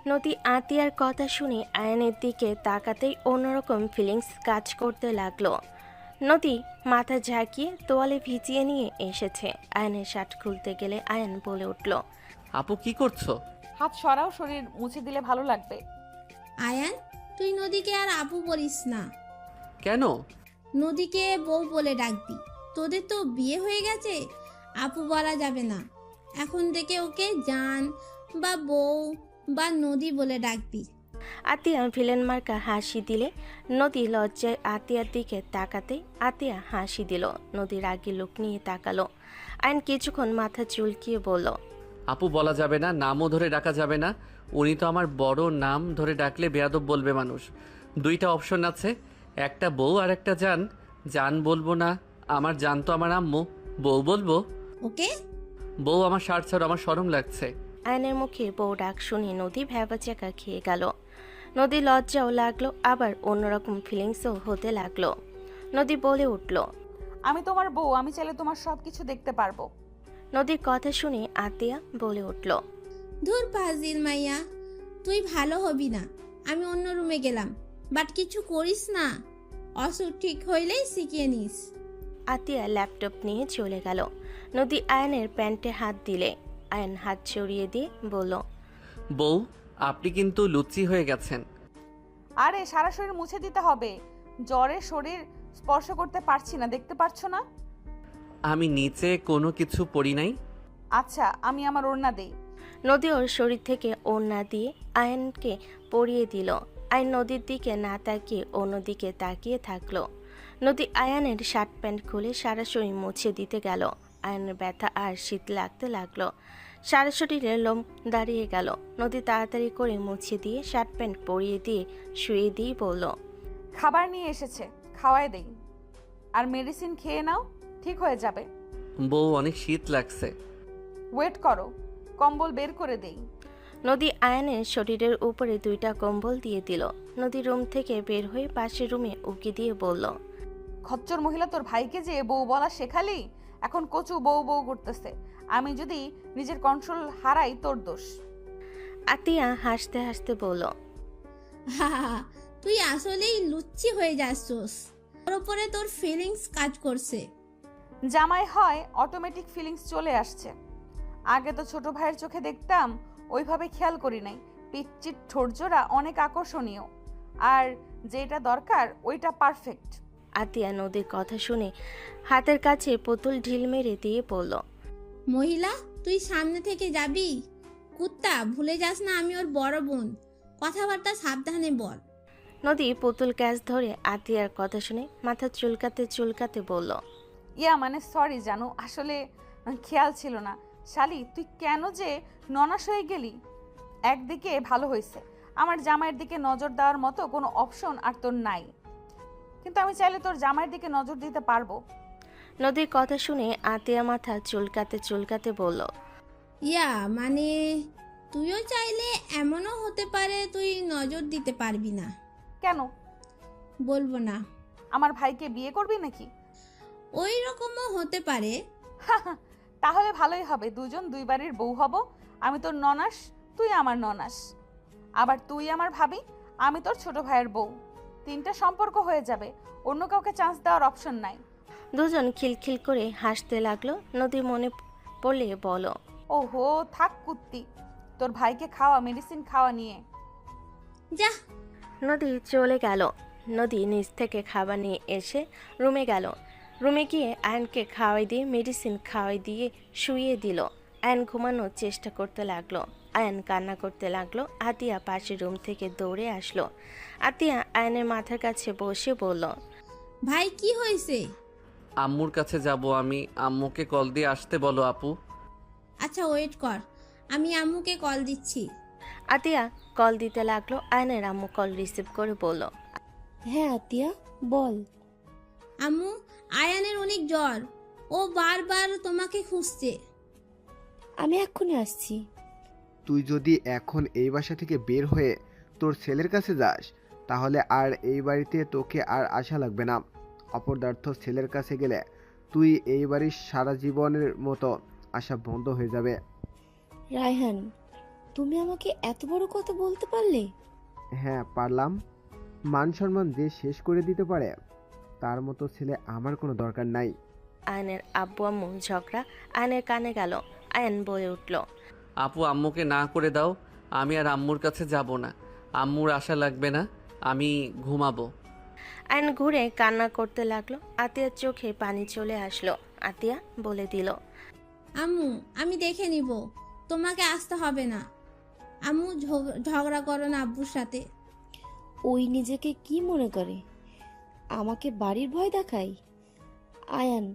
নদী আতিয়ার কথা শুনে আয়ানের দিকে তাকাতেই অন্যরকম ফিলিংস কাজ করতে লাগলো। নদী মাথা ঝাঁকিয়ে তোয়ালে ভিজিয়ে নিয়ে এসেছে। আয়ানের শার্ট খুলতে গেলে আয়ান বলে উঠল, আপু কি করছো? হাত সরাও, শরীর মুছে দিলে ভালো লাগবে। আয়ান, তুই নদীকে আর আপু বলিস না। কেন? নদীকে বউ বলে ডাকবি। তোদের তো বিয়ে হয়ে গেছে, আপু বলা যাবে না। এখন থেকে ওকে জান বা বউ বা নদী বলে ডাকবি। আতিয়া ভিলেন মার্কা হাসি দিলে নদী লজ্জায় আতিয়ার দিকে তাকাতে আতিয়া হাসি দিল। নদীর আগে লোক নিয়ে তাকালো। আয়ন কিছুক্ষণ মাথা চুলকিয়ে বলল, আপু বলা যাবে না, নামও ধরে ডাকা যাবে না। উনি তো আমার বড় নাম ধরে ডাকলে বেয়াদব বলবে মানুষ। দুইটা অপশন আছে, একটা বউ আর একটা জান। জান বলবো না, আমার জান তো আমার আম্মু। বউ বলবো। ওকে। বউ আমার শার্ট ছাড়ো, আমার শরম লাগছে। আয়নের মুখে বউ ডাক শুনে নদী ভ্যাবাচাকা খেয়ে গেল। নদী লজ্জাও লাগলো, আবার অন্যরকম ফিলিংসও হতে লাগলো। নদী বলে উঠল, আমি তোমার বউ, আমি চাইলে তোমার সব কিছু দেখতে পারবো। নদীর কথা শুনে আতিয়া বলে উঠল, ধুর ফাজিল মাইয়া, তুই ভালো হবি না। আমি অন্য রুমে গেলাম, বাট কিছু করিস না। অসুখ ঠিক হইলেই শিখিয়ে নিস। আতিয়া ল্যাপটপ নিয়ে চলে গেল। নদী আয়নের প্যান্টে হাত দিলে আয়ন হাত ছড়িয়ে দিয়ে বলল, বউ, আপনি কিন্তু লুচি হয়ে গেছেন। আরে সারা শরীর মুছে দিতে হবে, জ্বরে শরীর স্পর্শ করতে পারছি না, দেখতে পারছো না? আমি নিচে কোনো কিছু পরি নাই। আচ্ছা, আমি আমার ওড়না দেই। নদী ওর শরীর থেকে ওড়না দিয়ে আয়নকে পরিয়ে দিল। আয়ন নদীর দিকে না তাকিয়ে অন্যদিকে তাকিয়ে থাকলো। নদী আয়ানের শার্ট প্যান্ট খুলে সারা শরীর মুছে দিতে গেল। আয়নের ব্যথা আর শীত লাগতে লাগলো। সারা শরীরে লোম দাঁড়িয়ে গেল। নদী তাড়াতাড়ি করে মুছে দিয়ে শার্ট প্যান্ট পরিয়ে দিয়ে শুয়ে দিয়ে বলল, খাবার নিয়ে এসেছে, খাওয়াই দেই। আর মেডিসিন খেয়ে নাও, ঠিক হয়ে যাবে। বউ, অনেক শীত লাগছে। ওয়েট করো, কম্বল বের করে দেই। নদী আয়নের শরীরের উপরে দুইটা কম্বল দিয়ে দিল। নদী রুম থেকে বের হয়ে পাশের রুমে উকি দিয়ে বলল, খচ্চর মহিলা, তোর ভাইকে যে বউ বলা শেখালি, এখন কচু বউ বউ করতেছে। আমি যদি নিজের কন্ট্রোল হারাই, তোর দোষ। আতিয়া হাসতে হাসতে বলল, তুই আসলেই লুচ্চি হয়ে যাচ্ছস। তোর উপরে তোর ফিলিংস কাজ করছে। জামাই হয় অটোমেটিক ফিলিংস চলে আসছে। আগে তো ছোট ভাইয়ের চোখে দেখতাম, ওইভাবে খেয়াল করি নাই। পিচ্চির ঠোরজোড়া অনেক আকর্ষণীয়, আর যেটা দরকার ওইটা পারফেক্ট। আতিয়া নদীর কথা শুনে হাতের কাছে পুতুল ঢিল মেরে দিয়ে বলল, মহিলা, তুই সামনে থেকে যাবি। কুত্তা, ভুলে যাস না আমি ওর বড় বোন। কথাবার্তা সাবধানে বল। নদী পুতুল ক্যাচ ধরে আতিয়ার কথা শুনে মাথা চুলকাতে চুলকাতে বলল, ইয়া মানে সরি জানু, আসলে খেয়াল ছিল না। শালি, তুই কেন যে ননাস হয়ে গেলি? একদিকে ভালো হয়েছে, আমার জামাইয়ের দিকে নজর দেওয়ার মতো কোনো অপশন আর তোর নাই, কিন্তু আমি চাইলে তোর জামাইয়ের দিকে নজর দিতে পারবো। নদীর কথা শুনে আতিয়া মাথা চুলকাতে চুলকাতে বলল, ইয়া মানে তুইও চাইলে এমনও হতে পারে তুই নজর দিতে পারবি না। কেন? বলবো না। আমার ভাইকে বিয়ে করবি নাকি? ওই রকমও হতে পারে। তাহলে ভালোই হবে, দুজন দুই বাড়ির বউ হব। আমি তোর ননাস, তুই আমার ননাস। আবার তুই আমার ভাবি, আমি তোর ছোট ভাইয়ের বউ। তিনটা সম্পর্ক হয়ে যাবে, অন্য কাউকে চান্স দেওয়ার অপশন নাই। দুজন খিলখিল করে হাসতে লাগলো। নদী মনে পড়লে বলো, ওহো, থাক কুত্তি, তোর ভাইকে খাওয়া, মেডিসিন খাওয়া নিয়ে যা। নদী চলে গেল। নদী নিচ থেকে খাবার নিয়ে এসে রুমে গেল। রুমে গিয়ে আয়নকে খাওয়াই দিয়ে মেডিসিন খাওয়াই দিয়ে শুইয়ে দিল। আয়ন ঘুমানোর চেষ্টা করতে লাগলো। আয়ন কান্না করতে লাগলো। আতিয়া পাশের রুম থেকে দৌড়ে আসলো। আতিয়া আয়নের মাথার কাছে বসে বলল, ভাই কি হয়েছে? আম্মুর কাছে যাব আমি। আম্মুকে কল দিয়ে আসতে বলো আপু। আচ্ছা ওয়েট কর, আমি আম্মুকে কল দিচ্ছি। আতিয়া কল দিতে লাগলো। আয়নের আম্মু কল রিসিভ করে বলল, হ্যাঁ আতিয়া, বল। আম্মু, আয়ানের অনেক জ্বর, ও বারবার তোমাকে খুঁজছে। আমি এক্ষুনি আসছি। তুই যদি এখন এই বাসা থেকে বের হয়ে তোর ছেলের কাছে যাস তাহলে আর এই বাড়িতে তোকে আর আশা লাগবে না। অপদার্থ ছেলের কাছে গেলে তুই এই বাড়ির সারা জীবনের মতো আশা বন্ধ হয়ে যাবে। রায়হান, তুমি আমাকে এত বড় কথা বলতে পারলে? হ্যাঁ পারলাম। মান সম্মান যে শেষ করে দিতে পারে তার মতো ছেলে আমার কোনো দরকার নাই। আয়নের আব্বু আম্মু ঝগড়া আয়নের কানে গেল। আয়ন বলে উঠল, আপু আম্মুকে না করে দাও, আমি আর আম্মুর কাছে যাব না। আম্মুর আশা লাগবে না, আমি ঘুমাবো। আয়ন ঘুরে কান্না করতে লাগলো। আতিয়ার চোখে পানি চলে আসলো। আতিয়া বলে দিল, আম্মু আমি দেখে নিব, তোমাকে আসতে হবে না। আম্মু ঝগড়া করো না আব্বুর সাথে। ওই নিজেকে কি মনে করে? আমাকে বাড়ির ভয় দেখায়? আয়ান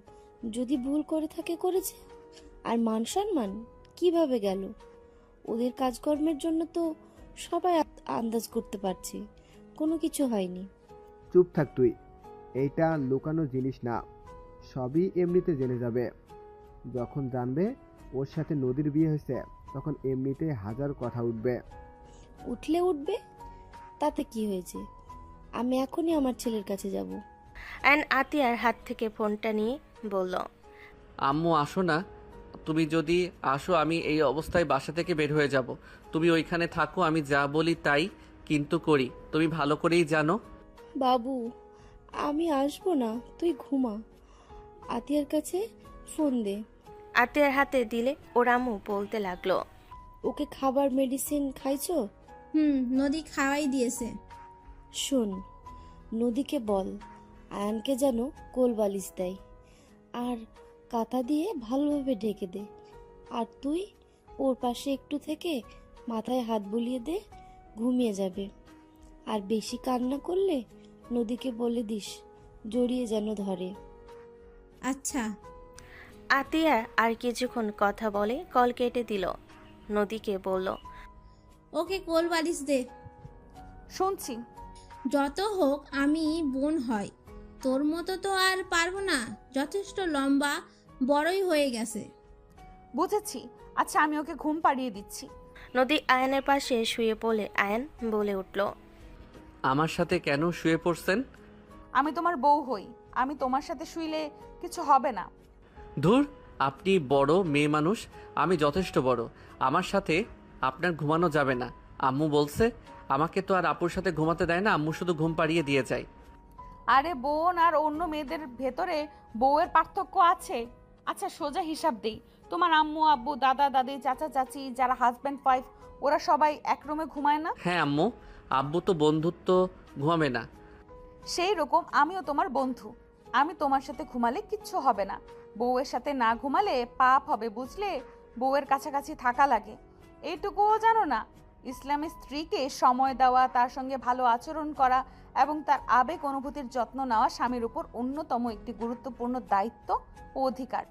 যদি ভুল করে থাকে করেছে, আর মান সম্মান কিভাবে গেল? ওদের কাজকর্মের জন্য তো সবাই আন্দাজ করতে পারছে কোনো কিছু হয়নি। চুপ থাক তুই। এইটা লুকানো জিনিস না, সবই এমনিতে জেনে যাবে। যখন জানবে ওর সাথে নদীর বিয়ে হয়েছে তখন এমনিতে হাজার কথা উঠবে। উঠলে উঠবে, তাতে কি হয়েছে? আমি এখনই আমার ছেলের কাছে যাব। আয়ন আতিয়ার হাত থেকে ফোনটা নিয়ে বলল, আম্মু আসো না, তুমি যদি আসো আমি এই অবস্থায় বাসা থেকে বের হয়ে যাব। তুমি ওইখানে থাকো, আমি যা বলি তাই কিন্তু করি, তুমি ভালো করেই জানো। বাবু, আমি আসবো না, তুই ঘুমা। আতিয়ার কাছে ফোন দে। আতিয়ার হাতে দিলে ওর আম্মু বলতে লাগলো, ওকে খাবার মেডিসিন খাইছো? নদী খাওয়াই দিয়েছে। শোন, নদীকে বল আয়ানকে যেন কোল বালিশ দেয় আর কাঁথা দিয়ে ভালোভাবে ঢেকে দে। আর তুই ওর পাশে একটু থেকে মাথায় হাত বুলিয়ে দে, ঘুমিয়ে যাবে। আর বেশি কান্না করলে নদীকে বলে দিস জড়িয়ে যেন ধরে। আচ্ছা। আতিয়া আর কিছুক্ষণ কথা বলে কল কেটে দিল। নদীকে বলল, ওকে কোল বালিশ দে। শুনছি। যত হোক আমি বোন হয়, তোর মতো তো আর পারবো না, যথেষ্ট লম্বা বড়ই হয়ে গেছে। বুঝেছি। আচ্ছা আমি ওকে ঘুম পাড়িয়ে দিচ্ছি। নদী আয়নের পাশে শুয়ে পড়লে আয়ন বলে উঠল, আমার সাথে কেন শুয়ে পড়ছেন? আমি তোমার বউ হই, আমি তোমার সাথে শুইলে কিছু হবে না। ধুর, আপনি বড় মেয়ে মানুষ, আমি যথেষ্ট বড়, আমার সাথে আপনার ঘুমানো যাবে না। আম্মু বলছে আমাকে তো আর আপুর সাথে ঘুমাতে দেয় না, আম্মু শুধু ঘুম পাড়িয়ে দিয়ে যায়। আরে বোন আর অন্য মেয়েদের ভেতরে বউয়ের পার্থক্য আছে। আচ্ছা সোজা হিসাব দেই, তোমার আম্মু আব্বু দাদা দাদি চাচা চাচি যারা হাজব্যান্ড ওয়াইফ ওরা সবাই এক রুমে ঘুমায় না? হ্যাঁ আম্মু, আব্বু তো বন্ধুত্ব ঘুমাবে না। সেই রকম আমিও তোমার বন্ধু, আমি তোমার সাথে ঘুমালে কিচ্ছু হবে না। বউয়ের সাথে না ঘুমালে পাপ হবে বুঝলে, বউয়ের কাছাকাছি থাকা লাগে। এইটুকুও জানো না? ইসলামী স্ত্রীকে সময় দেওয়া, তার সঙ্গে ভালো আচরণ করা এবং তার আবেগ অনুভূতির যত্ন নেওয়া স্বামীর উপর অন্যতম একটি গুরুত্বপূর্ণ দায়িত্ব ও অধিকার।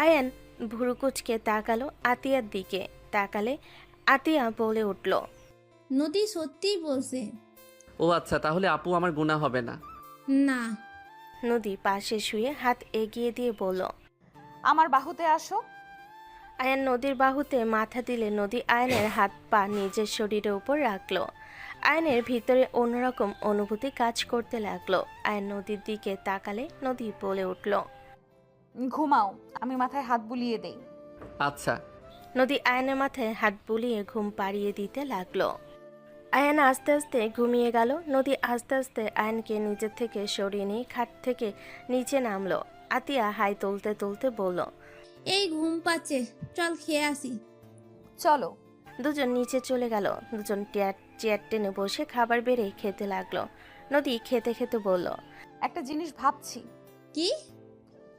আয়ন ভুরুকুচকে তাকালো আতিয়ার দিকে। তাকালে আতিয়া বলে উঠল, নদী সত্যিই বলছে। ও আচ্ছা, তাহলে আপু আমার গুনাহ হবে না। না। নদী পাশে শুয়ে হাত এগিয়ে দিয়ে বলল, আমার বাহুতে আসো। আয়ন নদীর বাহুতে মাথা দিলে নদী আয়নের হাত পা নিজের শরীরের উপর রাখলো। আয়নের ভিতরে অন্যরকম অনুভূতি কাজ করতে লাগলো। আয়ন নদীর দিকে তাকালে নদী বলে উঠল, ঘুমাও, আমি মাথায় হাত বুলিয়ে দেই। আচ্ছা। নদী আয়নের মাথায় হাত বুলিয়ে ঘুম পাড়িয়ে দিতে লাগলো। আয়ন আস্তে আস্তে ঘুমিয়ে গেল। নদী আস্তে আস্তে আয়নকে নিজের থেকে সরিয়ে নিয়ে খাট থেকে নিচে নামলো। আতিয়া হাই তুলতে তুলতে বলল, এই ঘুম পাচ্ছে, চল খেয়ে আসি। চলো। দুজন নিচে চলে গেল। দুজন চেয়ার টেনে বসে খাবার বেড়ে খেতে লাগলো। নদী খেতে খেতে বলল, একটা জিনিস ভাবছি। কি?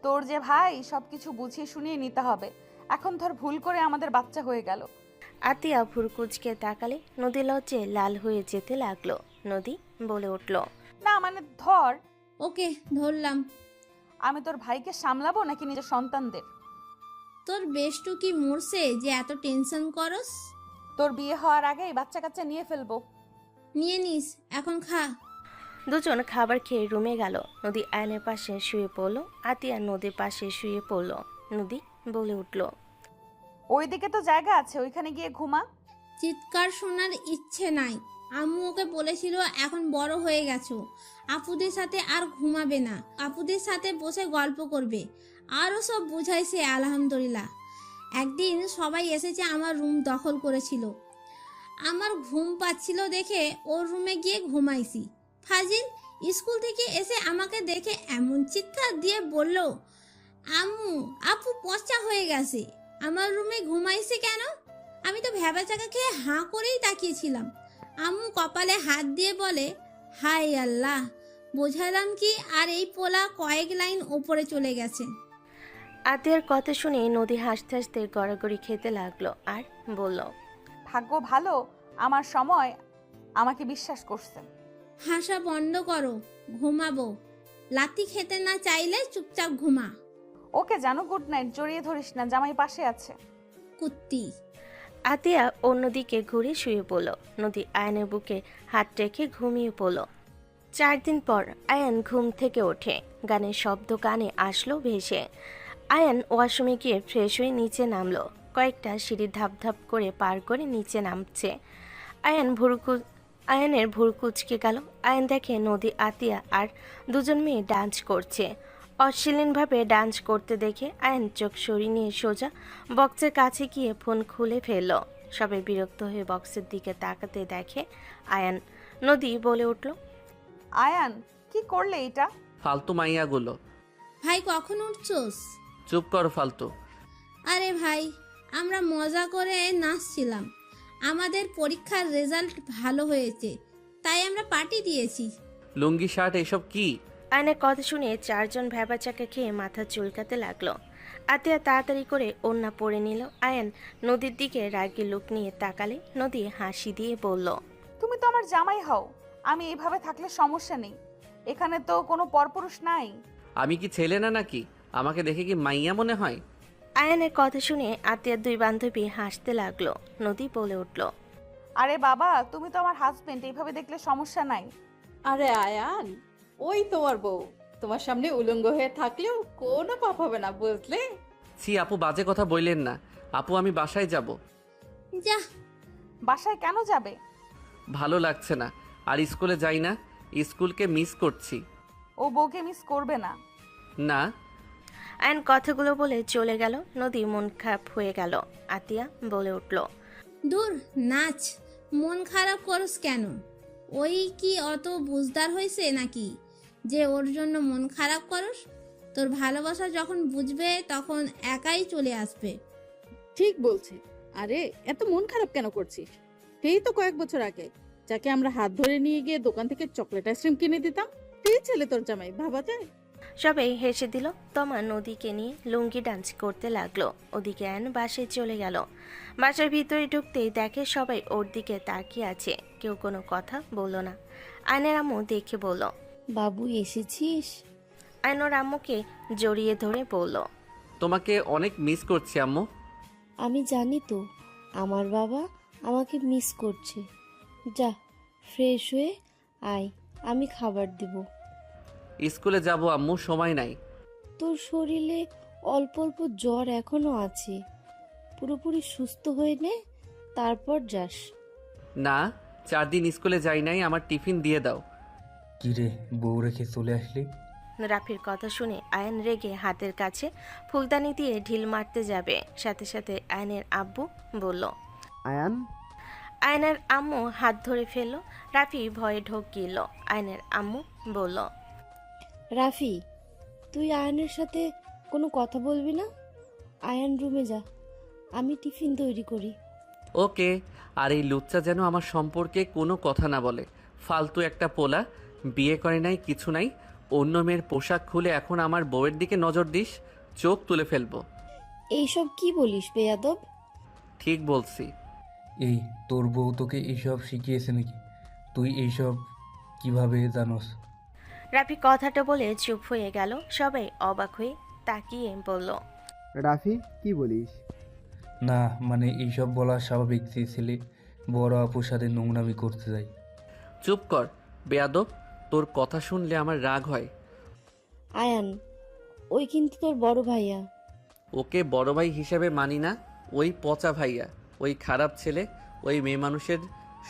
তোর যে ভাই সবকিছু বুঝিয়ে শুনিয়ে নিতে হবে। এখন ধর ভুল করে আমাদের বাচ্চা হয়ে গেল। আতিয়া ভুরকুচকে তাকালে নদী লজ্জে লাল হয়ে যেতে লাগলো। নদী বলে উঠল, না মানে ধর। ওকে ধরলাম। আমি তোর ভাইকে সামলাবো নাকি নিজের সন্তানদের? তোর বেষ্টু কি মরছে যে এত টেনশন করস? তোর বিয়ে হওয়ার আগেই বাচ্চা কাচ্চা নিয়ে ফেলবো। নিয়ে নিস, এখন খা। দুজন খাবার খেয়ে রুমে গেল। নদী আয়নের পাশে শুয়ে পড়লো, আতিয়া নদীর পাশে শুয়ে পড়লো। নদী বলে উঠল, ওইদিকে তো জায়গা আছে, ওইখানে গিয়ে ঘুমা। চিৎকার শোনার ইচ্ছে নাই। আম্মু ওকে বলেছিল এখন বড় হয়ে গেছো, আপুদের সাথে আর ঘুমাবে না, আপুদের সাথে বসে গল্প করবে। আরও সব বুঝাইছে আলহামদুলিল্লাহ। একদিন সবাই এসেছে, আমার রুম দখল করেছিল। আমার ঘুম পাচ্ছিল দেখে ওর রুমে গিয়ে ঘুমাইছি। ফাজিল স্কুল থেকে এসে আমাকে দেখে এমন চিৎকার দিয়ে বলল, আম্মু আপু পচা হয়ে গেছে, আমার রুমে ঘুমাইছে কেন? আমি তো ভ্যাবাচাকা খেয়ে হাঁ করেই তাকিয়েছিলাম। আম্মু কপালে হাত দিয়ে বলে, হায় আল্লাহ, বোঝালাম কি, আর এই পোলা কয়েক লাইন ওপরে চলে গেছে। আতিয়ার কথা শুনে নদী হাসতে হাসতে গড়াগড়ি খেতে লাগলো আর বলল, ভাগ্য ভালো, আমার সময় আমাকে বিশ্বাস করছে। হাসা বন্ধ করো, ঘুমাবো। লাথি খেতে না চাইলে চুপচাপ ঘুমা। ওকে জানো, গুড নাইট। জড়িয়ে ধরিস না, জামাই পাশে আছে। কুত্তি। আতিয়া অন্যদিকে ঘুরে শুয়ে পড়ল। নদী আয়নের বুকে হাত রেখে ঘুমিয়ে পড়ল। 4 দিন পর আয়ান ঘুম থেকে ওঠে। গানের শব্দ কানে আসলো ভেসে। আয়ান ওয়াশরুমে গিয়ে ফ্রেশ হয়ে নিচে নামলো। কয়েকটা সিঁড়ি ধাপ ধাপ করে পার করে নিচে নামছে। আয়ানের ভুরু কুচকে গেল। আয়ান দেখে নদী, আতিয়া আর দুজন মেয়ে ডান্স করছে। অশ্লীলভাবে ডান্স করতে দেখে আয়ান চোখ সরিয়ে নিয়ে সোজা বক্সের কাছে গিয়ে ফোন খুলে ফেলল। সবাই বিরক্ত হয়ে বক্সের দিকে তাকাতে দেখে আয়ান। নদী বলে উঠল, আয়ান, কি করলে এটা? ফালতু মাইয়াগুলো। ভাই কখন উঠছোস? চুপ কর ফালতু। আরে ভাই, আমরা মজা করে নাচছিলাম। আমাদের পরীক্ষার রেজাল্ট ভালো হয়েছে, তাই আমরা পার্টি দিয়েছি। লুঙ্গি শার্ট এসব কি? আয়নের কথা শুনে 4 জন ভ্যাবাচাকা খেয়ে মাথা চুলকাতে লাগলো। আতিয়া তাড়াতাড়ি করে ওড়না পরে নিল। আয়ান নদীর দিকে রাগী লুক নিয়ে তাকালে নদী হাসি দিয়ে বলল, তুমি তো আমার জামাই হও, আমি এইভাবে থাকলে সমস্যা নেই। এখানে তো কোনো পরপুরুষ নাই। আমি কি ছেলে না নাকি? আমাকে দেখে কি মাইয়া মনে হয়? আয়ানের কথা শুনে আতিয়ার 2 বান্ধবী হাসতে লাগলো। নদী বলে উঠল, আরে বাবা, তুমি তো আমার হাজবেন্ড, এইভাবে দেখলে সমস্যা নাই। আরে আয়ান, ওই তোমার বউ, তোমার সামনে উলঙ্গ হয়ে থাকলেও কোনো পাপ হবে না, বুঝলে? ছি আপু, বাজে কথা বললেন না। আপু আমি বাসায় যাব। যা। বাসায় কেন যাবে? ভালো লাগছে না, আর স্কুলে যাই না। স্কুলকে মিস করছি। ও বউকে মিস করবে না। না। আয়ান কথাগুলো বলে চলে গেল। নদী মন খারাপ হয়ে গেল। আতিয়া বলে উঠল, দূর নাচ, মন খারাপ করস কেন? ওই কি অত বুঝদার হয়েছে নাকি যে ওর জন্য মন খারাপ করস? তোর ভালোবাসা যখন বুঝবে তখন একাই চলে আসবে। ঠিক বলছে। আরে এত মন খারাপ কেন করছিস? সেই তো কয়েক বছর আগে যাকে আমরা হাত ধরে নিয়ে গিয়ে দোকান থেকে চকলেট আইসক্রিম কিনে দিতাম, সেই ছেলে তোর জামাই, ভাবা যায়? সবাই হেসে দিল। তোমার নদীকে নিয়ে লুঙ্গি ডান্স করতে লাগলো। ওদিকে আয়ন বাসায় চলে গেল। বাসার ভিতরে ঢুকতেই দেখে সবাই ওর দিকে তাকিয়ে আছে। কেউ কোনো কথা বলল না। আয়নের আম্মু দেখে বলল, বাবু এসেছিস? আয়ন ওর আম্মুকে জড়িয়ে ধরে বলল, তোমাকে অনেক মিস করছি আম্মু। আমি জানি তো, আমার বাবা আমাকে মিস করছে। যা ফ্রেশ হয়ে আয়, আমি খাবার দেব। স্কুলে যাব আম্মু, সময় নাই। তোর শরীরে অল্প অল্প জ্বর এখনো আছে, পুরোপুরি সুস্থ হয়ে নে, তারপর যাস। না, 4 দিন স্কুলে যাই নাই, আমার টিফিন দিয়ে দাও। কিরে, বউ রেখে চলে আসলি? রাফির কথা শুনে আয়ন রেগে হাতের কাছে ফুলদানি দিয়ে ঢিল মারতে যাবে। সাথে সাথে আয়নের আব্বু বলল, আয়ান, আয়নের আম্মু হাত ধরে ফেলল। রাফি ভয়ে ঢোক গেল। আয়নের আম্মু বলল, রাফি, তুই আয়ানের সাথে কোনো কথা বলবি না? আয়ান রুমে যা, আমি টিফিন তৈরি করি। ওকে। আর এই লুচ্চা যেন আমার সম্পর্কে কোনো কথা না বলে। ফালতু একটা পোলা, বিয়ে করে নাই, কিছু নাই। অন্য মেয়ের পোশাক খুলে এখন আমার বউয়ের দিকে নজর দিস, চোখ তুলে ফেলবো। এইসব কি বলিস বেয়াদব? ঠিক বলছি। এই তোর বউ তোকে এইসব শিখিয়েছে নাকি? তুই এইসব কিভাবে জানোস? রাফি কথাটা বলে চুপ হয়ে গেল। সবাই অবাক হয়ে তাকিয়ে বলল, রাফি কি বলিস? না মানে এইসব বলা স্বাভাবিক যে ছেলে বড় আপুর সাথে নোংরামি করতে যায়। চুপ কর বেয়াদব, তোর কথা শুনলে আমার রাগ হয়। আয়ান, ওই কিন্তু তোর বড় ভাইয়া। ওকে বড় ভাই হিসেবে মানি না। ওই পচা ভাইয়া, ওই খারাপ ছেলে, ওই মেয়ে মানুষের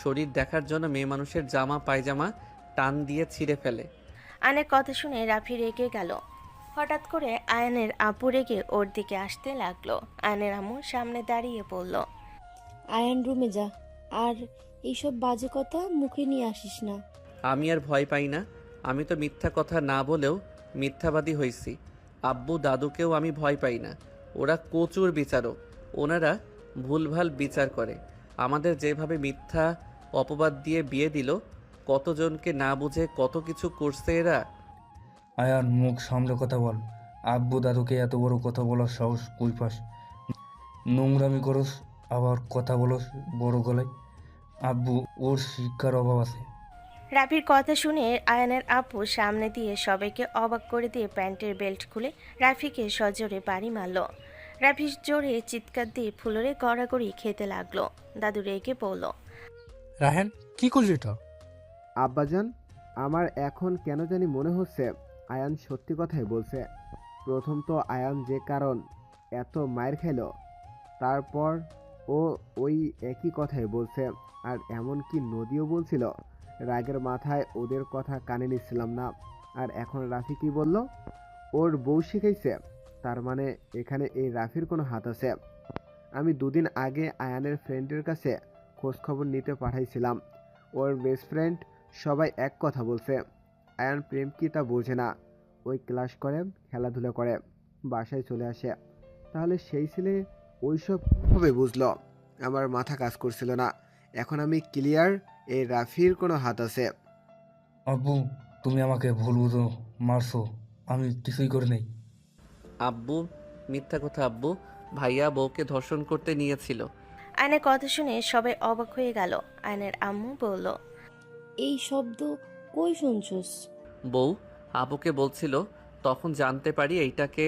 শরীর দেখার জন্য মেয়ে মানুষের জামা পায়জামা টান দিয়ে ছিঁড়ে ফেলে। আয়নের কথা শুনে রাফি রেগে গেল। হঠাৎ করে আয়নের আপু রেগে ওর দিকে আসতে লাগলো। আয়নের আম্মু সামনে দাঁড়িয়ে বলল, আয়ান রুমে যা, আর এইসব বাজে কথা মুখে নিয়ে আসিস না। আমি আর ভয় পাই না। আমি তো মিথ্যা কথা না বলেও মিথ্যাবাদী হয়েছি। আব্বু দাদুকেও আমি ভয় পাই না। ওরা প্রচুর বিচারক। ওনারা ভুলভাল বিচার করে। আমাদের যেভাবে মিথ্যা অপবাদ দিয়ে বিয়ে দিল, কতজনকে না বুঝে কত কিছু করছে এরা। আয়ান, মুখ সামলে কথা বল। আব্বু দাদুকে এত বড় কথা বলার সাহস কই পাস? নোংরামি করস, আবার কথা বলস বড় গলায়। আব্বু, ওর শিক্ষার অভাব আছে। রাফির কথা শুনে আয়নের আপু সামনে দিয়ে সবাইকে অবাক করে দিয়ে প্যান্টের বেল্ট খুলে রাফিকে সজোরে বাড়ি মারল। রাফি জোরে চিৎকার দিয়ে ফুলরে গড়াগড়ি খেতে লাগলো। দাদু রেগে বলল, রাহেন, কি করলি এটা? আব্বাজান, আমার এখন কেন জানি মনে হচ্ছে আয়ান সত্যি কথাই বলছে। প্রথম তো আয়ান যে কারণ এত মায়ের খেল, তারপর ও ওই একই কথাই বলছে। আর এমনকি নদীও বলছিল। রাগের মাথায় ওদের কথা কানে নিচ্ছিলাম না। আর এখন রাফি কি বলল? ওর বউ শিখাইছে। তার মানে এখানে এই রাফির কোনো হাত আছে। আমি দুদিন আগে আয়ানের ফ্রেন্ডের কাছে খোঁজখবর নিতে পাঠাইছিলাম। ওর বেস্ট ফ্রেন্ড সবাই এক কথা বলছে, আয়ান প্রেম কি তা বোঝে না। ওই ক্লাস করে, খেলাধুলা করে, বাসায় চলে আসে। তাহলে সেই ছেলে ওইসব কীভাবে বুঝলো? আমার মাথা কাজ করছিল না। এখন আমি ক্লিয়ার, এই রাফির কোনো হাত আছে। আব্বু, তুমি আমাকে ভুল বুঝো, মারছো। আমি কিছুই করে নেই। আব্বু, মিথ্যা কথা আব্বু। ভাইয়া বউকে ধর্ষণ করতে নিয়েছিল। আয়নের কথা শুনে সবাই অবাক হয়ে গেল। আয়নের আম্মু বলল, এই শব্দ কই শুনছস? বউ আব্বুকে বলছিল, তখন জানতে পারি এইটাকে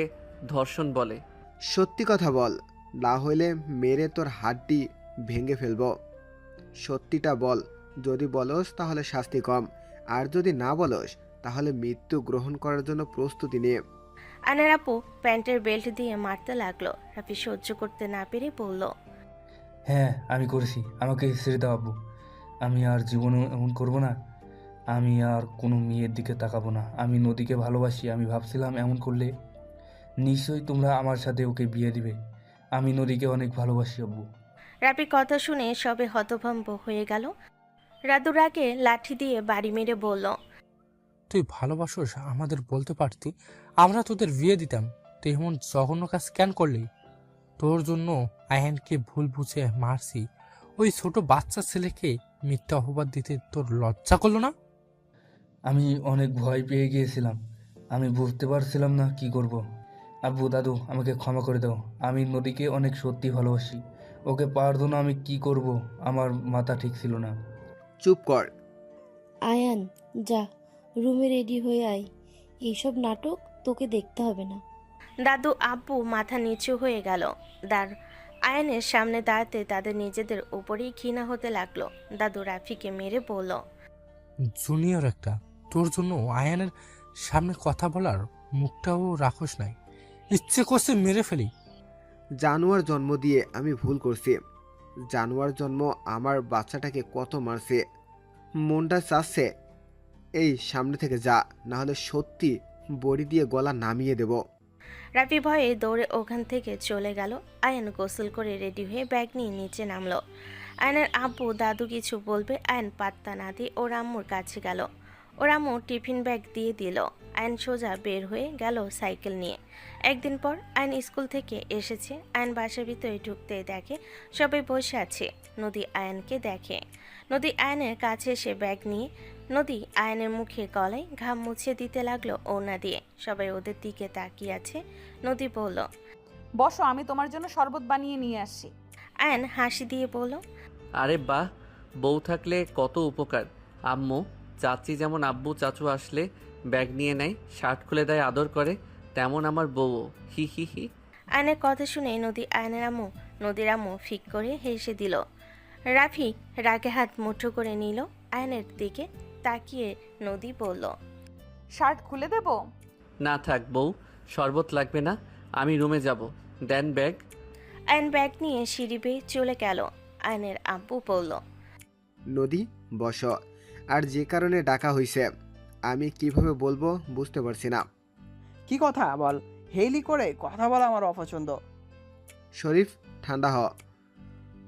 ধর্ষণ বলে। সত্যি কথা বল, না হইলে মেরে তোর হাড্ডি ভেঙে ফেলবো। সত্যিটা বল। যদি বলস তাহলে শাস্তি কম, আর যদি না বলস তাহলে মৃত্যু গ্রহণ করার জন্য প্রস্তুতি নিয়ে। আয়নের আপু প্যান্টের বেল্ট দিয়ে মারতে লাগলো। রাফি সহ্য করতে না পেরে বলল, হ্যাঁ, আমি করেছি। আমাকে ছেড়ে দাও আব্বু। আমি আর জীবনে এমন করব না। আমি আর কোনো মেয়ের দিকে তাকাবো না। আমি নদীকে ভালোবাসি। আমি ভাবছিলাম এমন করলে নিশ্চয়ই তোমরা আমার সাথে ওকে বিয়ে দিবে। আমি নদীকে অনেক ভালোবাসি আব্বু। রাফির কথা শুনে সবে হতভম্ব হয়ে গেল। রাদু রাগে লাঠি দিয়ে বাড়ি মেরে বলল, তুই ভালোবাসোস আমাদের বলতে পারতি, আমরা তোদের বিয়ে দিতাম। তুই এমন জঘন্য কাজ কেন করলি? তোর জন্য আয়ানকে ভুল বুঝে মারছি। ওই ছোট বাচ্চা ছেলেকে মিথ্যা অপবাদ দিতে তোর লজ্জা করলো না? আমি অনেক ভয় পেয়ে গিয়েছিলাম। আমি বুঝতে পারছিলাম না কি করব। আব্বু, দাদু, আমাকে ক্ষমা করে দাও। আমি নদীকে অনেক সত্যি ভালোবাসি। ওকে পাওয়ার জন্য আমি কি করব, আমার মাথা ঠিক ছিল না। চুপ কর। আয়ান, যা, রুমে রেডি হয়ে আয়। এইসব নাটক তোকে দেখতে হবে না। দাদু আব্বু মাথা নিচু হয়ে গেল। আয়নের সামনে দাঁড়াতে তাদের নিজেদের উপরেই ঘৃণা হতে লাগলো। দাদু রাফিকে মেরে বলল, জুনিয়র একটা, তোর জন্য আয়ানের সামনে কথা বলার মুখটাও রাখোস নাই। ইচ্ছে করছে মেরে ফেলি। জানোয়ার জন্ম দিয়ে আমি ভুল করছি। জানোয়ার জন্ম আমার বাচ্চাটাকে কত মারছে। মনটা চাচ্ছে এই সামনে থেকে যা, না হলে সত্যি বড়ি দিয়ে গলা নামিয়ে দেব। রাফি ভয়ে দৌড়ে ওখান থেকে চলে গেল। আয়ন গোসল করে রেডি হয়ে ব্যাগ নিয়ে নিচে নামলো। আয়নের আব্বু দাদু কিছু বলবে, আয়ন পাত্তা না দিয়ে ওর আম্মুর কাছে গেল। ওর আম্মু টিফিন ব্যাগ দিয়ে দিল। আয়ন সোজা বের হয়ে গেল সাইকেল নিয়ে। একদিন পর আয়ন স্কুল থেকে এসেছে। আয়ন বাসার ভিতরে ঢুকতে দেখে সবাই বসে আছে। নদী আয়নকে দেখে। নদী আয়নের কাছে এসে ব্যাগ নিয়ে নদী আয়নের মুখে গলায় ঘাম মুছে দিতে লাগলো ওড়না দিয়ে। সবাই ওদের দিকে তাকিয়ে আছে। নদী বলল, বসো, আমি তোমার জন্য শরবত বানিয়ে নিয়ে আসছি। আয়ন হাসি দিয়ে বলল, আরে বাহ, বউ থাকলে কত উপকার। আম্মু চাচি যেমন আব্বু চাচু আসলে ব্যাগ নিয়ে নেয়, শার্ট খুলে দেয়, আদর করে, তেমন আমার বউও। হি হি হি। আয়নের কথা শুনে নদীর আম্মু ফিক করে হেসে দিল। রাফি রাগে হাত মুঠো করে নিল। আয়নের দিকে তাকিয়ে নদী বলল, শার্ট খুলে দেব? না থাক বউ, শরবত লাগবে না, আমি রুমে যাব। দেন ব্যাগ। আয়ন ব্যাগ নিয়ে সিঁড়ি বেয়ে চলে গেল। আয়নের আব্বু বলল, নদী বস। আর যে কারণে ডাকা হইছে আমি কিভাবে বলবো বুঝতে পারছি না। কি কথা বল, হেলি করে কথা বলা আমার অপছন্দ। শরীফ ঠান্ডা হ।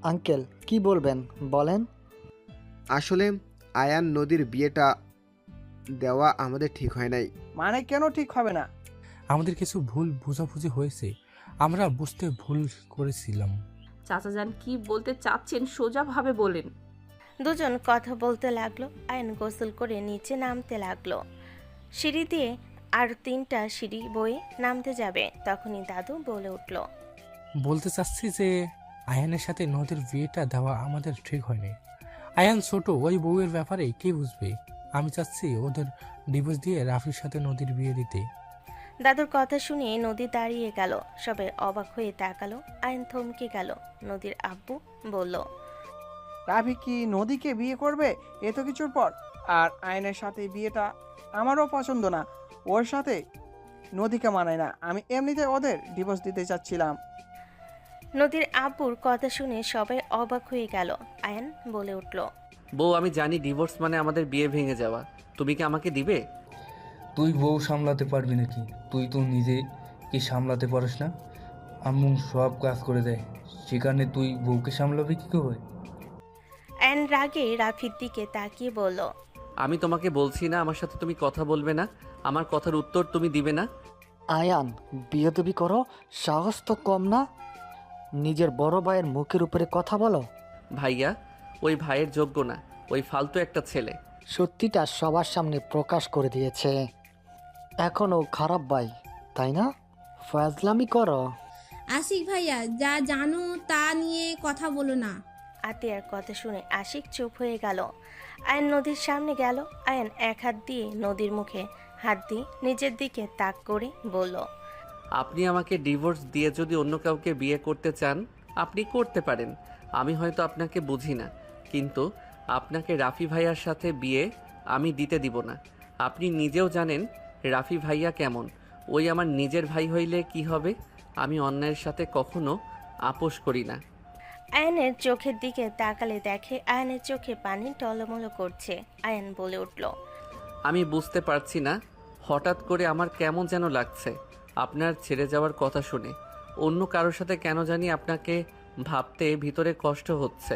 আঙ্কেল কি বলবেন বলেন। আসলে আয়ান নদীর বিয়েটা দেওয়া আমাদের ঠিক হয় নাই। মানে কেন ঠিক হবে না? আমাদের কিছু ভুল বোঝাবুঝি হয়েছে, আমরা বুঝতে ভুল করেছিলাম। চাচা যান কি বলতে চাচ্ছেন সোজাভাবে বলেন। দুজন কথা বলতে লাগলো। আয়ন গোসল করে নিচে নামতে লাগলো। সিঁড়ি দিয়ে আর 3টা সিঁড়ি বয়ে নামতে যাবে, তখনই দাদু বলে উঠল, বলতে চাচ্ছি যে আয়ানের সাথে নদীর বিয়েটা দেওয়া আমাদের ঠিক হয়নি। আয়ান ছোট, ওই বউয়ের ব্যাপারে কে বুঝবে। আমি চাচ্ছি ওদের ডিভোর্স দিয়ে রাফির সাথে নদীর বিয়ে দিতে। দাদুর কথা শুনে নদী দাঁড়িয়ে গেল। সবাই অবাক হয়ে তাকালো। আয়ন থমকে গেল। নদীর আব্বু বলল, রাফি কি নদীকে বিয়ে করবে এত কিছুর পর? আর আয়নের সাথে বিয়েটা আমারও পছন্দ না, ওর সাথে নদীকে মানায় না। আমি এমনিতে ওদের ডিভোর্স দিতে চাচ্ছিলাম। নদীর আব্বুর কথা শুনে সবাই অবাক হয়ে গেল। আয়ন বলে উঠল, বউ আমি জানি ডিভোর্স মানে আমাদের বিয়ে ভেঙে যাওয়া, তুমি কি আমাকে দিবে? তুই বউ সামলাতে পারবি নাকি? তুই তো নিজে কি সামলাতে পারিস না? আম্মু সব কাজ করে দেয়, সেখানে তুই বউকে সামলাবি কী করে? আয়ন রাগে রাফির দিকে তাকিয়ে বলল, আমি তোমাকে বলছি না আমার সাথে তুমি কথা বলবে না, আমার কথার উত্তর তুমি দিবে না? আয়ান বিয়েদবি করো, সাহস তো কম না। নিজের বড় ভাইয়ের মুখের উপরে কথা বলো। ভাইয়া ওই ভাইয়ের যোগ্য না, ওই ফালতু একটা ছেলে। সত্যিটা সবার সামনে প্রকাশ করে দিয়েছে। এখনও খারাপ ভাই, তাই না? ফয়জলামি করো। আশিক ভাইয়া, যা জানো তা নিয়ে কথা বলো না। আতিয়ার কথা শুনে আশিক চুপ হয়ে গেল। আয়ন নদীর সামনে গেল। আয়ন এক হাত দিয়ে নদীর মুখে হাত দিয়ে নিজের দিকে তাক করে বলল, আপনি আমাকে ডিভোর্স দিয়ে যদি অন্য কাউকে বিয়ে করতে চান আপনি করতে পারেন, আমি হয়তো আপনাকে বুঝি না, কিন্তু আপনাকে রাফি ভাইয়ার সাথে বিয়ে আমি দিতে দিব না। আপনি নিজেও জানেন রাফি ভাইয়া কেমন। ওই আমার নিজের ভাই হইলে কি হবে? আমি অন্যায়ের সাথে কখনো আপোষ করি না। আয়নের চোখের দিকে তাকালে দেখে আয়নের চোখে পানি টলমল করছে। আয়ন বলে উঠল, আমি বুঝতে পারছি না, হঠাৎ করে আমার কেমন যেন লাগছে আপনার ছেড়ে যাওয়ার কথা শুনে। অন্য কারোর সাথে কেন জানি আপনাকে ভাবতে ভিতরে কষ্ট হচ্ছে।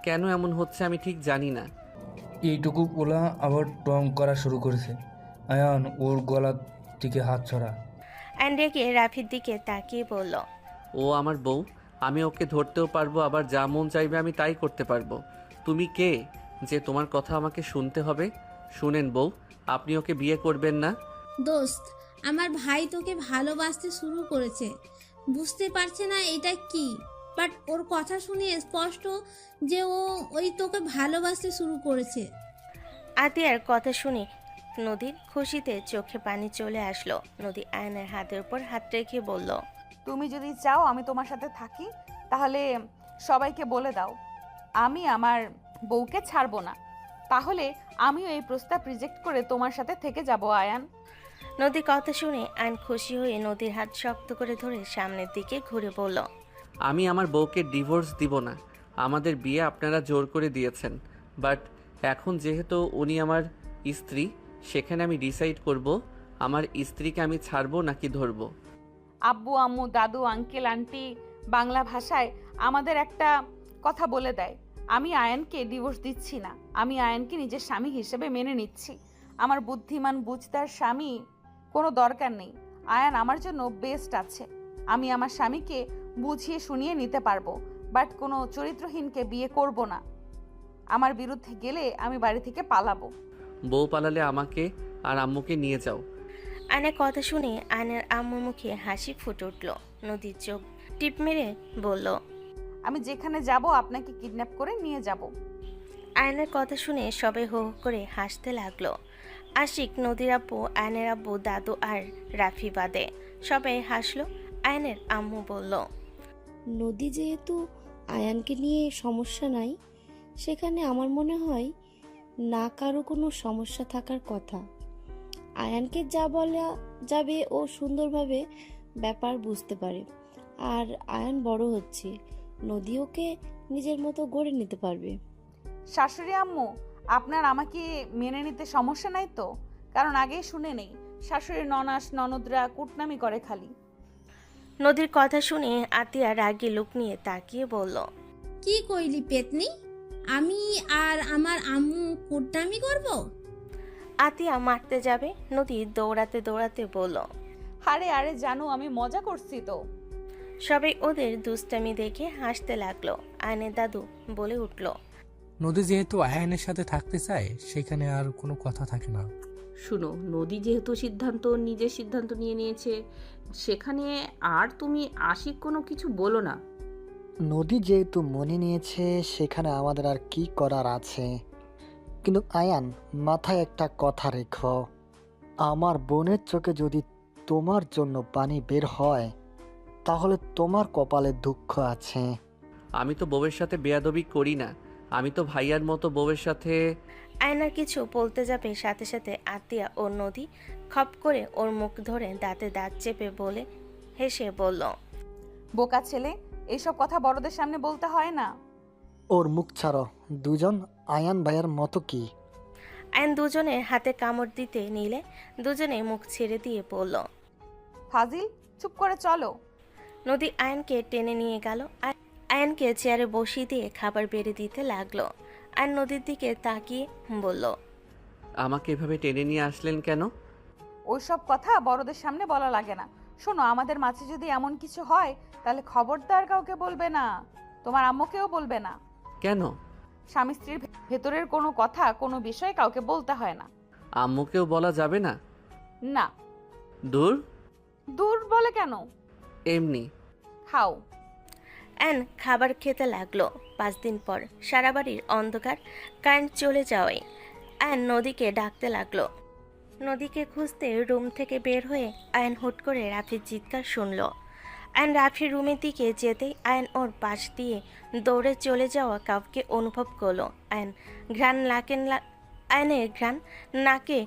কেন এমন হচ্ছে আমি ঠিক জানি না। এইটুকু ওলা আবার টং করা শুরু করেছে। আয়ান ওর গলার থেকে হাত ছড়া। আয়ন রেগে রাফির দিকে তাকিয়ে বলল, ও আমার বউ, আমি ওকে ধরতেও পারবো, আবার যা মন চাইবে আমি তাই করতে পারবো। তুমি কে যে তোমার কথা আমাকে শুনতে হবে? শুনেন বউ, আপনি ওকে বিয়ে করবেন না? দোস্ত, আমার ভাই তোকে ভালোবাসতে শুরু করেছে, বুঝতে পারছে না এটা কি, বাট ওর কথা শুনে স্পষ্ট যে ওই তোকে ভালোবাসতে শুরু করেছে। আতিয়ার কথা শুনে নদীর খুশিতে চোখে পানি চলে আসলো। নদী আয়নের হাতের উপর হাত রেখে বলল, তুমি যদি চাও আমি তোমার সাথে থাকি তাহলে সবাইকে বলে দাও আমি আমার বউকে ছাড়বো না, তাহলে আমিও এই প্রস্তাব রিজেক্ট করে তোমার সাথে থেকে যাব। আয়ান। নদীর কথা শুনে আয়ন খুশি হয়ে নদীর হাত শক্ত করে ধরে সামনের দিকে ঘুরে বলল, আমি আমার বউকে ডিভোর্স দিব না। আমাদের বিয়ে আপনারা জোর করে দিয়েছেন, বাট এখন যেহেতু উনি আমার স্ত্রী, সেখানে আমি ডিসাইড করব আমার স্ত্রীকে আমি ছাড়বো নাকি ধরবো। আব্বু আম্মু দাদু আঙ্কেল আন্টি বাংলা ভাষায় আমাদের একটা কথা বলে দেয়, আমি আয়ানকে ডিভোর্স দিচ্ছি না, আমি আয়ানকে নিজের স্বামী হিসেবে মেনে নিচ্ছি। আমার বুদ্ধিমান বুঝদার স্বামী কোনো দরকার নেই, আয়ান আমার জন্য বেস্ট আছে। আমি আমার স্বামীকে বুঝিয়ে শুনিয়ে নিতে পারবো, বাট কোনো চরিত্রহীনকে বিয়ে করব না। আমার বিরুদ্ধে গেলে আমি বাড়ি থেকে পালাবো। বউ পালালে আমাকে আর আম্মুকে নিয়ে যাও। আয়নের কথা শুনে আয়নের আম্মুর মুখে হাসি ফুটে উঠল। নদীর চোখ টিপ মেরে বলল, আমি যেখানে যাব আপনাকে কিডন্যাপ করে নিয়ে যাব। আয়নের কথা শুনে সবাই হো হো করে হাসতে লাগলো। আশিক, নদীর আব্বু, আয়নের আব্বু, দাদু আর রাফি বাদে সবাই হাসলো। আয়নের আম্মু বলল, নদী যেহেতু আয়ানকে নিয়ে সমস্যা নাই, সেখানে আমার মনে হয় না কারো কোনো সমস্যা থাকার কথা। আয়ানকে যা বলা যাবে ও সুন্দরভাবে ব্যাপার বুঝতে পারে। আর আয়ান বড় হচ্ছে, নদী ওকে নিজের মতো গড়ে নিতে পারবে। শাশুড়ি আম্মু, আপনার আমাকে মেনে নিতে সমস্যা নাই তো? কারণ আগেই শুনে নেই শাশুড়ির ননাস ননদরা কুটনামি করে খালি। নদীর কথা শুনে আতিয়া রাগী লোক নিয়ে তাকিয়ে বলল, কি কইলি পেতনি? আমি আর আমার আম্মু কুটনামি করব? আতিয়া মারতে যাবে, নদী দৌড়াতে দৌড়াতে বলল। আরে আরে জানো, আমি মজা করছি তো। সবাই ওদের দুষ্টামি দেখে হাসতে লাগলো। আয়নের দাদু বলে উঠল, নদী যেহেতু আয়ানের সাথে থাকতে চায় সেখানে আর কোনো কথা থাকে না। শুনো, নদী যেহেতু নিজের সিদ্ধান্ত নিয়ে নিয়েছে, সেখানে আর তুমি আশিক কোনো কিছু বলো না। নদী যেহেতু মনে নিয়েছে সেখানে আমাদের আর কি করার আছে। কিন্তু আয়ান, মাথায় একটা কথা রেখো, আমার বোনের চোখে যদি তোমার জন্য পানি বের হয় তাহলে তোমার কপালে দুঃখ আছে। আমি তো বউয়ের সাথে বেয়াদবি করি না। আমি তো ভাইয়ার মতো বউয়ের সাথে। আয়নার কিছু বলতে যাবে, সাথে সাথে আতিয়া ও নদী খপ করে ওর মুখ ধরে দাঁতে দাঁত চেপে বলে হেসে বলল, বোকা ছেলে, এইসব কথা বড়দের সামনে বলতে হয় না। ওর মুখ ছাড়ো, দুজন আয়ান ভাইয়ের মতো কি। আয়ন দুজনের হাতে কামড় দিতে নিলে দুজনে মুখ ছেড়ে দিয়ে বলল, ফাজিল, চুপ করে চলো। নদী আয়নকে টেনে নিয়ে গেল। আয়নকে চেয়ারে বসিয়ে দিয়ে খাবার বেড়ে দিতে লাগলো। আর নদীর দিকে তাকিয়ে বলল, আমাকে এভাবে টেনে নিয়ে আসলেন কেন? ওইসব কথা বড়দের সামনে বলা লাগে না। শোনো, আমাদের মাঝে যদি এমন কিছু হয় তাহলে খবরদার কাউকে বলবে না, তোমার আম্মুকেও বলবে না। কেন? স্বামী স্ত্রীর ভেতরের কোনো কথা, কোনো বিষয় কাউকে বলতে হয় না। আম্মুকেও বলা যাবে না? না। দূর। দূর বলে কেন? এমনি। খাও। অ্যান খাবার খেতে লাগলো। 5 দিন পর সারা বাড়ির অন্ধকার, কারেন্ট চলে যাওয়ায় অ্যান নদীকে ডাকতে লাগলো। নদীকে খুঁজতে রুম থেকে বের হয়ে আয়ন হুট করে রাফির চিৎকার শুনল। আয়ন রাফির রুমের দিকে যেতেই আয়ন ওর পাশ দিয়ে দৌড়ে চলে যাওয়া কাউকে অনুভব করলো। আয়নের ঘ্রাণ নাকে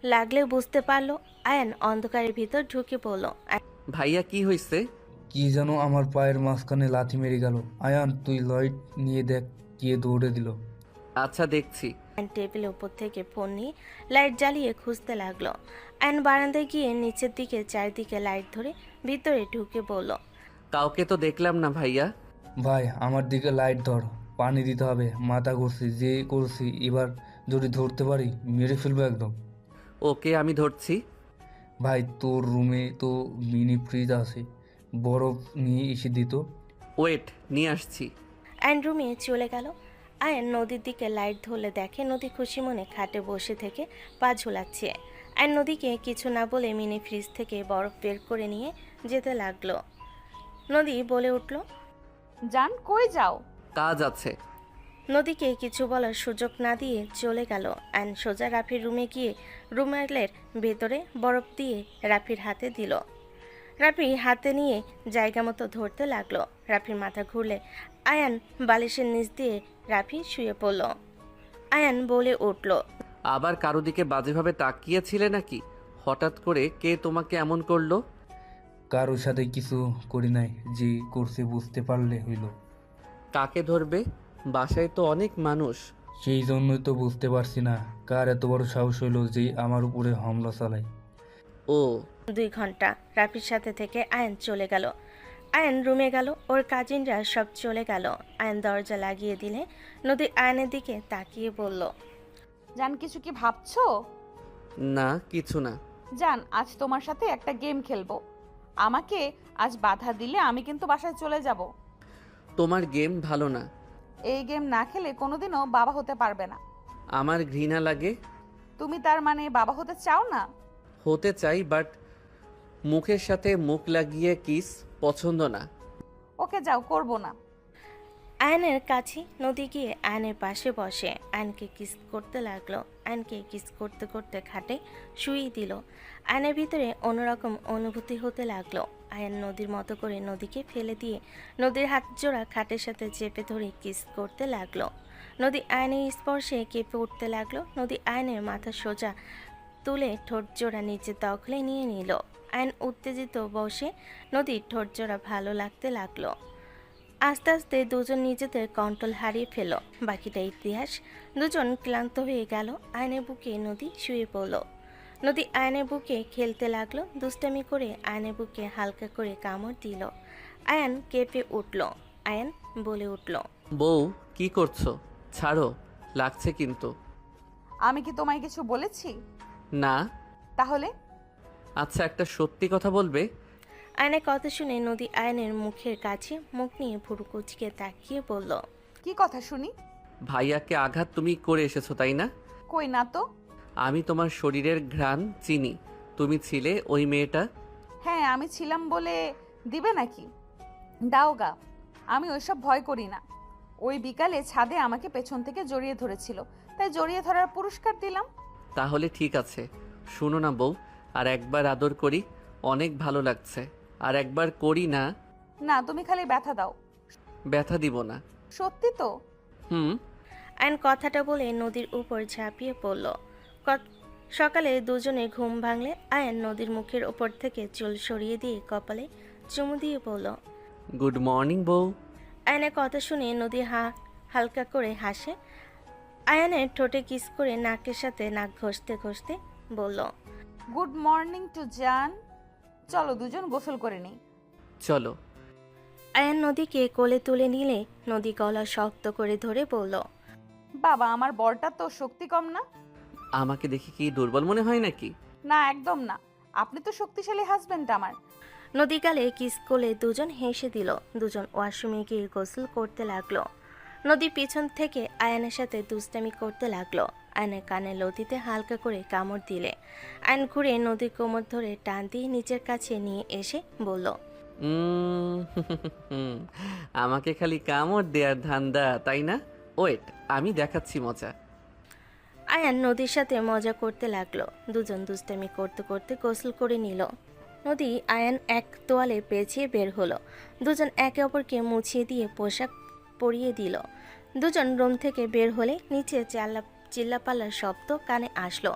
লাগলে বুঝতে পারলো। আয়ন অন্ধকারের ভিতর ঢুকে পড়ল। ভাইয়া, কি হয়েছে? কি যেন আমার পায়ের মাঝখানে লাথি মেরে গেল। আয়ান, তুই লাইট নিয়ে দেখ, কে দৌড়ে দিল। আচ্ছা, দেখছি। আয়ন টেবিলের উপর থেকে ফোন নিয়ে লাইট জ্বালিয়ে খুঁজতে লাগলো। আয়ন বারান্দায় গিয়ে নিচের দিকে চারিদিকে লাইট ধরে ভিতরে ঢুকে বলল, কাউকে তো দেখলাম না ভাইয়া। ভাই, আমার দিকে লাইট ধর, পানি দিতে হবে, মাথা ঘুরছি যে করছি, এবার যদি ধরতে পারি মেরে ফেলবো একদম। ওকে, আমি ধরছি। ভাই, তোর রুমে তো মিনি ফ্রিজ আছে, বরফ নিয়ে এসে দিত। ওয়েট, নিয়ে আসছি। আয়ন রুমে চলে গেল। আয়ন নদীর দিকে লাইট ধরলে দেখে নদী খুশি মনে খাটে বসে থেকে পা ঝুলাচ্ছে। আয়ন নদীকে কিছু না বলে মিনি ফ্রিজ থেকে বরফ বের করে নিয়ে যেতে লাগলো। নদী বলে উঠল, জান, কই যাও? কাজ আছে। নদীকে কিছু বলার সুযোগ না দিয়ে চলে গেল। আয়ন সোজা রাফির রুমে গিয়ে রুমের ভেতরে বরফ দিয়ে রাফির হাতে দিল। রাফি হাতে নিয়ে জায়গা মতো ধরতে লাগলো। রাফির মাথা ঘুরলে আয়ান বালিশের নিচ দিয়ে রাফি শুয়ে পড়ল। আয়ান বলে উঠল, আবার কারো দিকে বাজেভাবে তাকিয়েছিলে নাকি? হঠাৎ করে কে তোমাকে এমন করলো? কারোর সাথে কিছু করি নাই, যে করছে বুঝতে পারলে হইল। কাকে ধরবে? বাসায় তো অনেক মানুষ। সেই জন্যই তো বুঝতে পারছি না কার এত বড় সাহস হইল যে আমার উপরে হামলা চালায়। ও। 2 ঘন্টা রাফির সাথে থেকে আয়ন চলে গেল। আয়ন রুমে গেল, ওর কাজিনরা সব চলে গেল। আয়ন দরজা লাগিয়ে দিলে নদী আয়নের দিকে তাকিয়ে বলল, জান, কিছু কি ভাবছো? না, কিছু না। জান, আজ তোমার সাথে একটা গেম খেলবো। আমাকে আজ বাধা দিলে আমি কিন্তু বাসায় চলে যাব। তোমার গেম ভালো না। এই গেম না খেলে কোনোদিনও বাবা হতে পারবে না। আমার ঘৃণা লাগে। তুমি তার মানে বাবা হতে চাও না? হতে চাই, বাট মুখের সাথে মুখ লাগিয়ে কিস পছন্দ না। ওকে যাও, করবো না। আয়নের কাছে নদী গিয়ে আয়নের পাশে বসে আয়নকে কিস করতে লাগলো। আয়নকে কিস করতে করতে খাটে শুয়ে দিল। আয়নের ভিতরে অন্যরকম অনুভূতি হতে লাগলো। আয়ন নদীর মতো করে নদীকে ফেলে দিয়ে নদীর হাত জোড়া খাটের সাথে চেপে ধরে কিস করতে লাগলো। নদী আয়নের স্পর্শে কেঁপে উঠতে লাগলো। নদী আয়নের মাথা সোজা তুলে ঠোঁট জোড়া নিচে দখলে নিয়ে নিল। আয়ন উত্তেজিত বসে নদীর ঠোঁট জোড়া ভালো লাগতে লাগলো। আস্তে আস্তে দুজন নিজেদের কন্ট্রোল হারিয়ে ফেল। বাকিটা ইতিহাস। দুজন ক্লান্ত হয়ে গেল। আয়নের বুকে নদী শুয়ে পড়ল। নদী আয়নের বুকে খেলতে লাগলো। দুষ্টামি করে আয়নের বুকে হালকা করে কামড় দিল। আয়ান কেঁপে উঠল। আয়ান বলে উঠল, বউ কি করছো? ছাড়ো, লাগছে কিন্তু। আমি কি তোমায় কিছু বলেছি? না। তাহলে? আচ্ছা, একটা সত্যি কথা বলবে? আয়নের কথা শুনে নদী আয়নের মুখের কাছে মুখ নিয়ে ভুরু কুচকে তাকিয়ে বলল, কি কথা শুনি? ভাইয়াকে আঘাত তুমি করে এসেছো তাই না? কই না তো। আমি তোমার শরীরের ঘ্রাণ চিনি। তুমি ছিলে ওই মেয়েটা। হ্যাঁ, আমি ছিলাম বলে দিবে নাকি? দাও গা, আমি ওইসব ভয় করি না। ওই বিকালে ছাদে আমাকে পেছন থেকে জড়িয়ে ধরেছিল, তাই জড়িয়ে ধরার পুরস্কার দিলাম। তাহলে ঠিক আছে। শুনো না বউ, আর একবার আদর করি, অনেক ভালো লাগছে। আর একবার করি না। না, তুমি খালি ব্যথা দাও। ব্যথা দিব না। সত্যি তো? হুম। আয়ন কথাটা বলে নদীর উপর ঝাঁপিয়ে পড়ল। সকালে দুজনে ঘুম ভাঙলে আয়ন নদীর মুখের ওপর থেকে চুল সরিয়ে দিয়ে কপালে চুমু দিয়ে বলল, গুড মর্নিং বউ। আয়নের কথা শুনে নদী হালকা করে হাসে। আয়নের ঠোঁটে কিস করে নাকের সাথে নাক ঘষতে ঘষতে বলল, গুড মর্নিং টু জান। চলো দুজন গোসল করে নিই। চলো। আয়ান নদীকে কোলে তুলে নিলে নদী গলা শক্ত করে ধরে বলল, বাবা, আমার বরটা তো শক্তি কম না? আমাকে দেখে কি দুর্বল মনে হয় নাকি? না, একদম না। আপনি তো শক্তিশালী হাজবেন্ড আমার। নদী গালে কিস করলে দুজন হেসে দিল। দুজন ওয়াশরুমে গিয়ে গোসল করতে লাগলো। নদী পিছন থেকে আয়নের সাথে দুষ্টামি করতে লাগলো। আয়নের কানে লতিতে হালকা করে কামড় দিলে আয়ন ঘুরে নদীর কোমর ধরে টান দিয়ে নিচের কাছে নিয়ে এসে বলল, আমাকে খালি কামড় দেয়ার ধান্দা তাই না? ওয়েট, আমি দেখাচ্ছি মজা। আয়ান নদীর সাথে মজা করতে লাগলো। দুজন দুষ্টামি করতে করতে গোসল করে নিল। নদী আয়ান এক তোয়ালে পেঁচিয়ে বের হলো। দুজন একে অপরকে মুছিয়ে দিয়ে পোশাক পরিয়ে দিল। দুজন রুম থেকে বের হলে নিচে চিল্লাপাল্লার শব্দ কানে আসলো।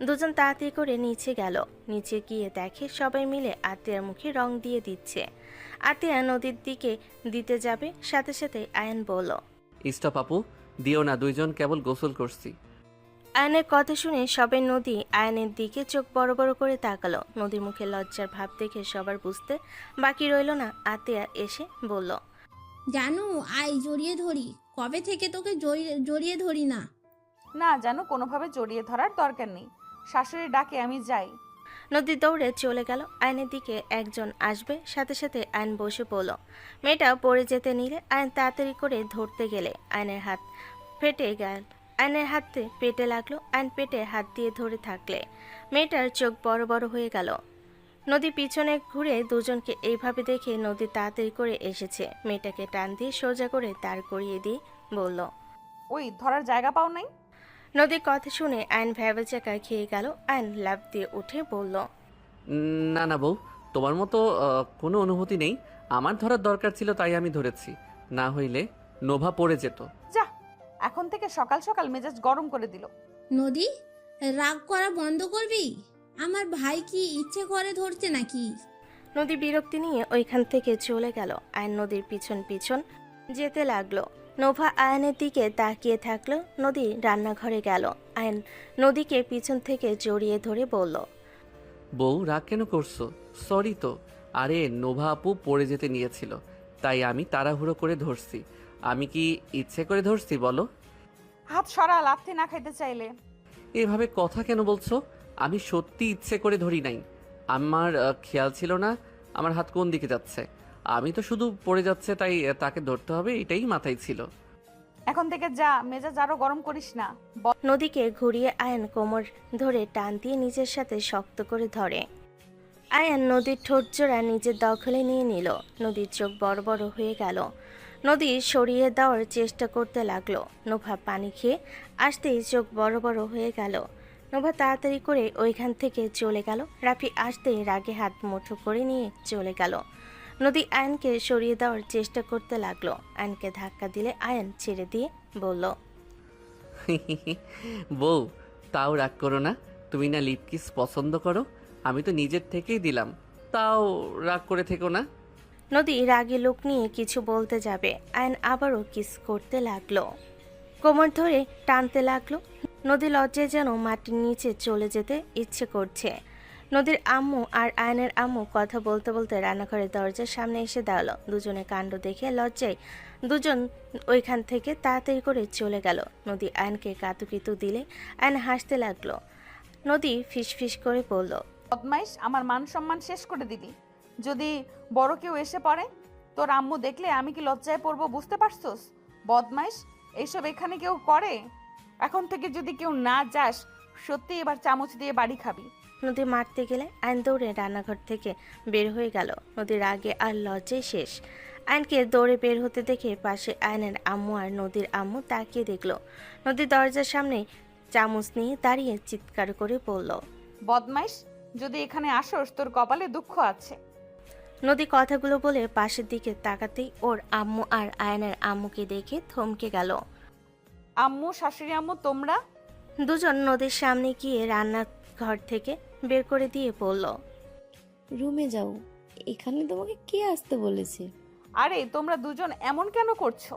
দুজন তাড়াতাড়ি করে নিচে গেল। নিচে গিয়ে দেখে সবাই মিলে আতিয়ার মুখে রং দিয়ে দিচ্ছে। আতিয়া নদীর দিকে দিতে যাবে, সাথে সাথে আয়ান বলল, স্টপ আপু, দিও না, দুইজন কেবল গোসল করছি। আয়নের কথা শুনে সবাই নদী আয়নের দিকে চোখ বড় বড় করে তাকালো। নদীর মুখে লজ্জার ভাব দেখে সবার বুঝতে বাকি রইল না। আতিয়া এসে বলল, জানু, আয় জড়িয়ে ধরি। কবে থেকে তোকে জড়িয়ে ধরি না। না জানো, কোনোভাবে জড়িয়ে ধরার দরকার নেই। শাশুড়ি ডাকে, আমি যাই। নদী দৌড়ে চলে গেল। আয়নের দিকে একজন আসবে, সাথে সাথে আয়ন বসে পড়ল। মেয়েটা পড়ে যেতে নিলে আয়ন তাড়াতাড়ি করে ধরতে গেলে আয়নের হাত ফেটে গেল। আয়নের হাতে পেটে লাগলো। আয়ন পেটে হাত দিয়ে ধরে থাকলে মেয়েটার চোখ বড় বড় হয়ে গেল। নদী পিছনে ঘুরে দুজনকে এইভাবে দেখে নদী তাড়াতাড়ি করে এসেছে। মেয়েটাকে টান দিয়ে সোজা করে দাঁড় করিয়ে দিয়ে বলল, ওই ধরার জায়গা পাও নাই? নদীর কথা শুনে আয়ন ভ্যাবে চাকা খেয়ে গেল। আয়ন লাফ দিয়ে উঠে বলল, না না বউ, তোমার মতো কোনো অনুভূতি নেই। আমার ধরার দরকার ছিল তাই আমি ধরেছি, না হইলে নোভা পড়ে যেত। যা, এখন থেকে সকাল সকাল মেজাজ গরম করে দিল। নদী, রাগ করা বন্ধ করবি? আমার ভাই কি ইচ্ছে করে ধরছে নাকি? নদী বিরক্তি নিয়ে ওইখান থেকে চলে গেল। আয়ন নদীর পিছন পিছন যেতে লাগলো। নোভা আয়নের দিকে তাকিয়ে থাকলো। নদী রান্নাঘরে গেল। আয়ন নদীকে পিছন থেকে জড়িয়ে ধরে বলল, বউ রাগ কেন করছো? সরি তো। আরে নোভা আপু পড়ে যেতে নিয়েছিল, তাই আমি তাড়াহুড়ো করে ধরছি। আমি কি ইচ্ছে করে ধরছি বলো? হাত সরা, লাথি না খাইতে চাইলে। এভাবে কথা কেন বলছো? আমি সত্যি ইচ্ছে করে ধরি নাই। আমার খেয়াল ছিল না আমার হাত কোন দিকে যাচ্ছে। আমি তো শুধু পড়ে যাচ্ছে তাই তাকে ধরতে হবে, এটাই মাথায় ছিল। এখন থেকে যা, মেজাজ আরো গরম করিস না। নদীকে ঘুরিয়ে আয়ন কোমর ধরে টান দিয়ে নিজের সাথে শক্ত করে ধরে। আয়ন নদীর ঠোঁট জোড়া নিজের দখলে নিয়ে নিল। নদীর চোখ বড় বড় হয়ে গেল। নদী সরিয়ে দেওয়ার চেষ্টা করতে লাগলো। নোভা পানি খেয়ে আসতেই চোখ বড় বড় হয়ে গেল। নোভা তাড়াতাড়ি করে ওইখান থেকে চলে গেল। রাফি আসতেই রাগে হাত মুঠো করে নিয়ে চলে গেল। নদী আয়নকে সরিয়ে দেওয়ার চেষ্টা করতে লাগলো। আয়নকে ধাক্কা দিলে আয়ন ছেড়ে দিয়ে বলল, বউ, তাও রাগ করো না। তুমি না লিপ কিস পছন্দ করো, আমি তো নিজের থেকেই দিলাম, তাও রাগ করে থেকো না। নদী রাগে লোক নিয়ে কিছু বলতে যাবে, আয়ন আবারও কিস করতে লাগলো, কোমর ধরে টানতে লাগলো। নদী লজ্জায় যেন মাটির নিচে চলে যেতে ইচ্ছে করছে। নদীর আম্মু আর আয়নের আম্মু কথা বলতে বলতে রান্নাঘরের দরজার সামনে এসে দাঁড়ালো। দুজনে কাণ্ড দেখে লজ্জায় দুজন ওইখান থেকে তাড়াতাড়ি করে চলে গেল। নদী আয়নকে কাতুকিতু দিলে আয়ন হাসতে লাগলো। নদী ফিসফিস করে বলল, বদমাইশ, আমার মান সম্মান শেষ করে দিলি। যদি বড় কেউ এসে পড়ে, তোর আম্মু দেখলে আমি কি লজ্জায় পড়বো, বুঝতে পারছোস? বদমাইশ, এইসব এখানে কেউ করে? এখন থেকে যদি কেউ না যাস, সত্যি এবার চামচ দিয়ে বাড়ি খাবি। নদী মারতে গেলে আইন দৌড়ে রান্নাঘর থেকে বের হয়ে গেল। নদীর রাগে আর লজ্জায় শেষ। আইনকে দৌড়ে বের হতে দেখে পাশে আয়নের আম্মু আর নদীর আম্মু তাকিয়ে দেখলো। নদীর দরজার সামনে চামচ নিয়ে দাঁড়িয়ে চিৎকার করে বলল, বদমাইশ, যদি এখানে আসোস তোর কপালে দুঃখ আছে। নদী কথাগুলো বলে পাশের দিকে তাকাতেই ওর আম্মু আর আয়নের আম্মুকে দেখে থমকে গেল। আম্মু, শাশুড়ি আম্মু, তোমরা? দুজন নদীর সামনে গিয়ে রান্নাঘর থেকে বের করে দিয়ে বলল, রুমে যাও, এখানে তোমাকে কে আসতে বলেছে? আরে তোমরা দুজন এমন কেন করছো?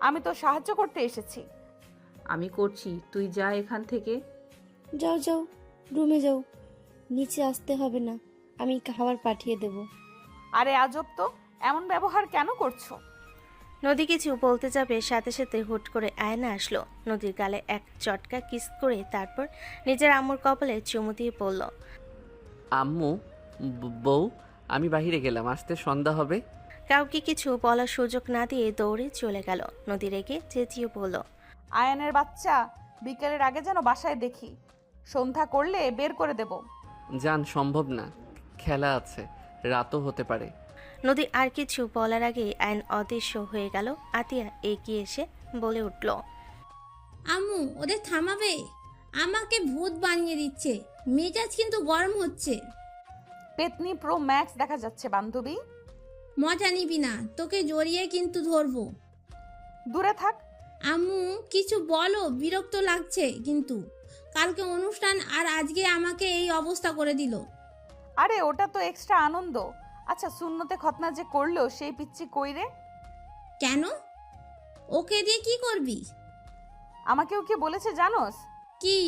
আমি তো সাহায্য করতে এসেছি। আমি করছি, তুই যা এখান থেকে। যাও যাও, রুমে যাও, নিচে আসতে হবে না, আমি খাবার পাঠিয়ে দেব। আরে আজব তো, এমন ব্যবহার কেন করছো? নদী কিছু বলতে যাবে, সাথে সাথে হুট করে আয়না আসলো। নদীর গালে এক চটকা কিস করে তারপর নিজের আম্মুর কপালে চুমু দিয়ে বলল, আম্মু, বউ, আমি বাইরে গেলাম, আসতে সন্ধ্যা হবে। কাউকে কিছু বলার সুযোগ না দিয়ে দৌড়ে চলে গেল। নদী রেগে চেঁচিয়ে বলল, আয়নের বাচ্চা, বিকেলের আগে যেন বাসায় দেখি। সন্ধ্যা করলে বের করে দেব। জান, সম্ভব না, খেলা আছে, রাতও হতে পারে। নদী আর কিছু বলার আগেই আইন অদৃশ্য হয়ে গেল। আতিয়া এগিয়ে এসে বলে উঠল, আম্মু, ওদের থামাবে? আমাকে ভূত বানিয়ে দিচ্ছে, মেজাজ কিন্তু গরম হচ্ছে। পেতনি প্রো ম্যাক্স দেখা যাচ্ছে বান্ধবী। মজা নিবি না, তোকে জড়িয়ে কিন্তু ধরবো। দূরে থাক। আম্মু, কিছু বলো, বিরক্ত লাগছে কিন্তু। কালকে অনুষ্ঠান আর আজকে আমাকে এই অবস্থা করে দিল। আরে ওটা তো এক্সট্রা আনন্দ। আচ্ছা, সুন্নতে খতনা যে করলো সেই পিচ্চি কইরে? কেন? ওকে দিয়ে কি করবি? আমাকেও কি বলেছে জানোস? কি?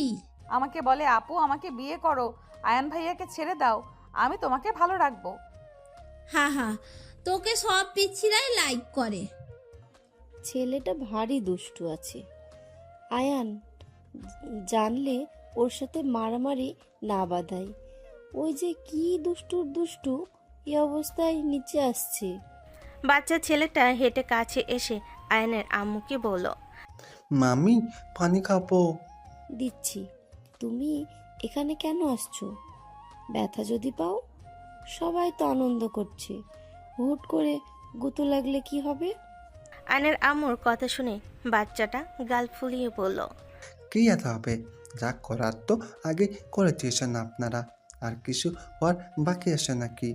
আমাকে বলে, আপু আমাকে বিয়ে করো, আয়ান ভাইয়াকে ছেড়ে দাও, আমি তোমাকে ভালো রাখবো। হা হা, তোকে সব পিচ্ছিরাই লাইক করে। ছেলেটা ভারী দুষ্টু আছে। আয়ান জানলে ওর সাথে মারামারি না বাঁধাই। ওই যে কি দুষ্টুর দুষ্টু, এই অবস্থায় নিচে আসছে। বাচ্চা ছেলেটা হেঁটে কাছে এসে আয়নের আম্মুকে বলল, মামি, পানি খাবো। দিচ্ছি। তুমি এখানে কেন আসছো? ব্যথা যদি পাও? সবাই তো আনন্দ করছে, হুট করে গুঁতো লাগলে কি হবে? আয়নের আম্মুর কথা শুনে বাচ্চাটা গাল ফুলিয়ে বলল, কি এত হবে? যা করার তো আগে করে দিয়েছেন আপনারা, আর কিছু হওয়ার বাকি আছে নাকি?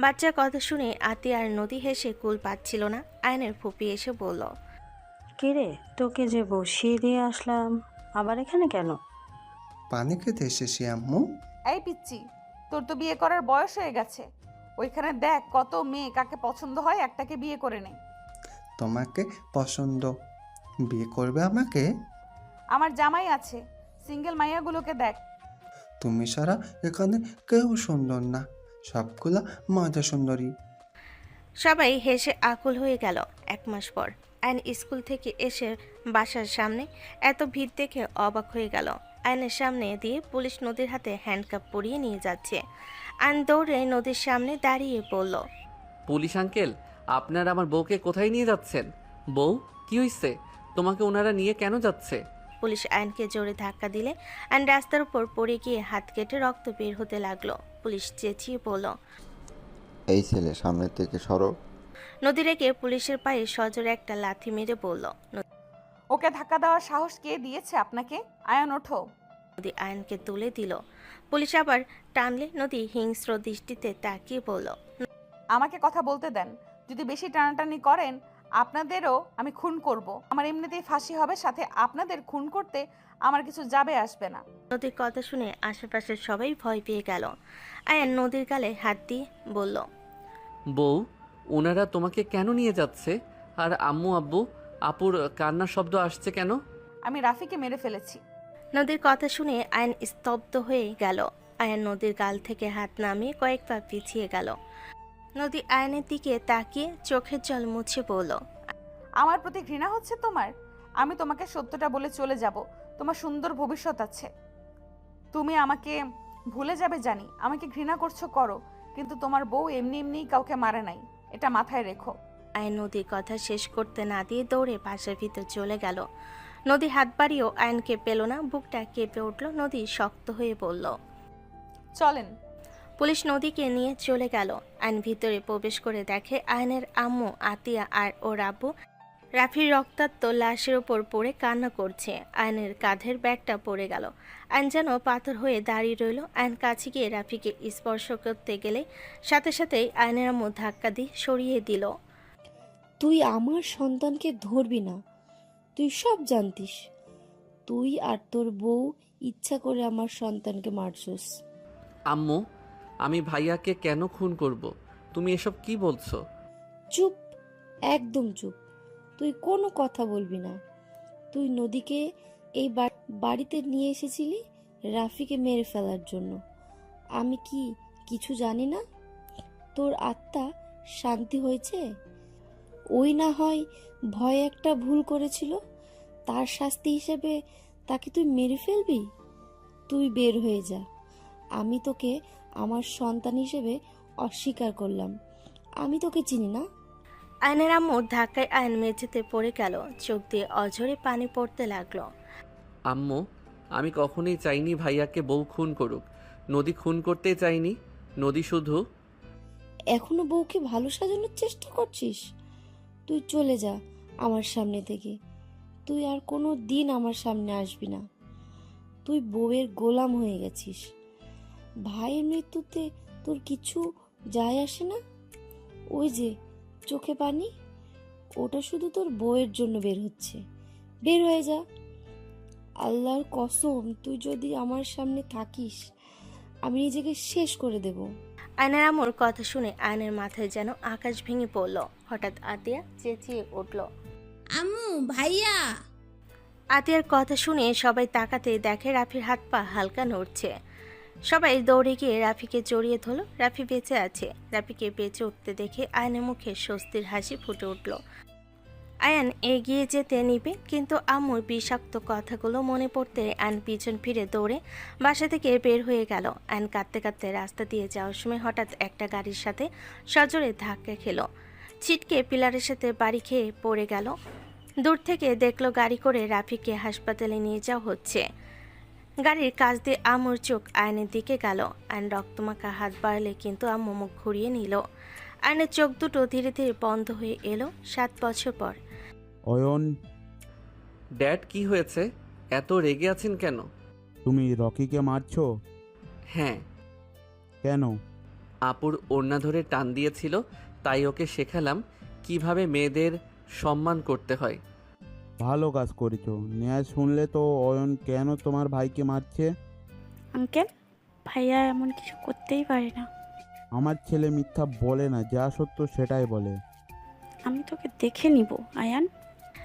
বাচ্চার কথা শুনে আতি আর নদী হেসে কুল পাচ্ছিল না। আয়নের ফুপি এসে বলল, কিরে, তোকে যে বসিয়ে দিয়ে আসলাম, আবার এখানে কেন? পানি খেতে এসেছি আম্মু। এই পিচ্চি, তোর তো বিয়ে করার বয়স হয়ে গেছে। ওইখানে দেখ কত মেয়ে, কাকে পছন্দ হয় একটাকে বিয়ে করে নে। তোমাকে পছন্দ? বিয়ে করবে আমাকে? আমার জামাই আছে, সিঙ্গেল মাইয়াগুলোকে দেখ। তুমি ছাড়া এখানে কেউ সুন্দর না, সবগুলা মজা সুন্দরী। সবাই হেসে আকুল হয়ে গেল। 1 মাস পর আয়ন স্কুল থেকে এসে বাসার সামনে এত ভিড় দেখে অবাক হয়ে গেল। আয়নের সামনে দিয়ে পুলিশ নদীর হাতে হ্যান্ডকাপ পরিয়ে নিয়ে যাচ্ছে। আয়ন দৌড়ে নদীর সামনে দাঁড়িয়ে পড়ল, পুলিশ আঙ্কেল, আপনারা আমার বউকে কোথায় নিয়ে যাচ্ছেন? বউ, কি হইছে? তোমাকে ওনারা নিয়ে কেন যাচ্ছে? পুলিশ আয়নকে জোরে ধাক্কা দিলে আয়ন রাস্তার উপর পড়ে গিয়ে হাত কেটে রক্ত বের হতে লাগলো। পুলিশ চেঁচিয়ে বলল, এই ছেলে সামনে থেকে সরো। নদী রেখে পুলিশের পায়ে সজোরে একটা লাথি মেরে বলল, ওকে ধাক্কা দেওয়ার সাহস কে দিয়েছে আপনাকে? আয়ান, ওঠো। নদী আয়নকে তুলে দিল। পুলিশ আবার টানলে নদী হিংস্র দৃষ্টিতে তাকিয়ে বলল, আমাকে কথা বলতে দেন। যদি বেশি টানাটানি করেন আপনাদেরও আমি খুন করব। আমার এমনিতেই ফাঁসি হবে, সাথে আপনাদের খুন করতে আমার কিছু যাবে আসবে না। নদীর কথা শুনে আশেপাশের সবাই ভয় পেয়ে গেল। আয়ান নদীর গালে হাত দিয়ে বলল, বউ, ওনারা তোমাকে কেন নিয়ে যাচ্ছে? আর আম্মু আব্বু আপুর কান্নার শব্দ আসছে কেন? আমি রাফিকে মেরে ফেলেছি। নদীর কথা শুনে আয়ান স্তব্ধ হয়ে গেল। আয়ান নদীর গাল থেকে হাত নামিয়ে কয়েক পা পিছিয়ে গেল। নদী আয়ানের দিকে তাকিয়ে চোখের জল মুছে বলল, আমার প্রতি ঘৃণা হচ্ছে তোমার? আমি তোমাকে সত্যটা বলে চলে যাব। তোমার সুন্দর ভবিষ্যৎ আছে। তুমি আমাকে ভুলে যাবে জানি, আমাকে ঘৃণা করছো করো, কিন্তু তোমার বউ এমনি এমনিই কাউকে মারে নাই, এটা মাথায় রেখো। আয়ন নদীর কথা শেষ করতে না দিয়ে দৌড়ে বাসার ভিতর চলে গেল। নদী হাত বাড়িয়েও আয়নকে পেল না, বুকটা কেঁপে উঠল। নদী শক্ত হয়ে বলল, চলেন। পুলিশ নদীকে নিয়ে চলে গেল। আয়ন ভিতরে প্রবেশ করে দেখে আয়নের আম্মু আতিয়া আর ওর আব্বু রাফির রক্তাক্ত লাশের ওপর পড়ে কান্না করছে। আয়নের কাঁধের ব্যাগটা পড়ে গেল। আয়ন যেন পাথর হয়ে দাঁড়িয়ে রইল। আয়ন কাছে গিয়ে রাফিকে স্পর্শ করতে গেলে সাথে সাথেই আয়নের আম্মু ধাক্কা দিয়ে সরিয়ে দিল। তুই আমার সন্তানকে ধরবি না, তুই সব জানতিস। তুই আর তোর বউ ইচ্ছা করে আমার সন্তানকে মারছস। আম্মু, আমি ভাইয়াকে কেন খুন করব? তুমি এসব কি বলছো? চুপ, একদম চুপ। তুই কোনো কথা বলবি না। তুই নদীকে এই বাড়িতে নিয়ে এসেছিলি রাফিকে মেরে ফেলার জন্য। আমি কি কিছু জানি না? তোর আত্মা শান্তি হয়েছে? ওই না হয় ভয়ে একটা ভুল করেছিল, তার শাস্তি হিসেবে তাকে তুই মেরে ফেলবি? তুই বের হয়ে যা। আমি তোকে আমার সন্তান হিসেবে অস্বীকার করলাম। আমি তোকে চিনি না। আয়নের আম্মু ধাক্কায় আয়ন মেঝেতে পড়ে গেল। চোখ দিয়ে অঝরে পানি পড়তে লাগলো। আম্মু, আমি কখনোই চাইনি ভাইয়াকে বউ খুন করুক। নদী খুন করতে চাইনি। নদী শুধু... এখনো বউকে ভালো সাজানোর চেষ্টা করছিস? তুই চলে যা আমার সামনে থেকে। তুই আর কোনো দিন আমার সামনে আসবি না। তুই বউয়ের গোলাম হয়ে গেছিস। ভাইয়ের মৃত্যুতে তোর কিছু যায় আসে না। ওই যে চোখে পানি, ওটা শুধু তোর বউয়ের জন্য বের হচ্ছে। বের হয়ে যা। আল্লাহর কসম, তুই যদি আমার সামনে থাকিস আমি নিজেকে শেষ করে দেব। আয়নের আম্মুর কথা শুনে আয়নের মাথায় যেন আকাশ ভেঙে পড়ল। হঠাৎ আতিয়া চেঁচিয়ে উঠল, আম্মু, ভাইয়া! আতিয়ার কথা শুনে সবাই তাকাতে দেখে রাফির হাত পা হালকা নড়ছে। সবাই দৌড়ে গিয়ে রাফিকে জড়িয়ে ধরল। রাফি বেঁচে আছে। রাফিকে বেঁচে উঠতে দেখে আয়নের মুখে স্বস্তির হাসি ফুটে উঠল। আয়ান এগিয়ে যেতে নিবে, কিন্তু আম্মুর বিষাক্ত কথাগুলো মনে পড়তে আয়ন পিছন ফিরে দৌড়ে বাসা থেকে বের হয়ে গেল। আয়ন কাঁদতে কাঁদতে রাস্তা দিয়ে যাওয়ার সময় হঠাৎ একটা গাড়ির সাথে সজোরে ধাক্কা খেল। ছিটকে পিলারের সাথে বাড়ি খেয়ে পড়ে গেল। দূর থেকে দেখলো গাড়ি করে রাফিকে হাসপাতালে নিয়ে যাওয়া হচ্ছে। গাড়ির কাছ দিয়ে আম্মুর চোখ আয়নের দিকে গেল। আয়ন রক্তমাখা হাত বাড়ালে কিন্তু আম্মু মুখ ঘুরিয়ে নিল। আয়নের চোখ দুটো ধীরে ধীরে বন্ধ হয়ে এলো 7 বছর পর। অয়ন, ড্যাড, কি হয়েছে? এত রেগে আছেন কেন? তুমি রকিকে মারছো? হ্যাঁ। কেন? আপুর ওড়না ধরে টান দিয়েছিল, তাই ওকে শেখালাম কিভাবে মেয়েদের সম্মান করতে হয়। ভালো কাজ করেছো। নেয়া শুনলে তো অয়ন কেন তোমার ভাইকে মারছে? আঙ্কেল, ভাইয়া এমন কিছু করতেই পারে না। আমার ছেলে মিথ্যা বলে না, যা সত্য সেটাই বলে। আমি তোকে দেখে নিব আয়ান।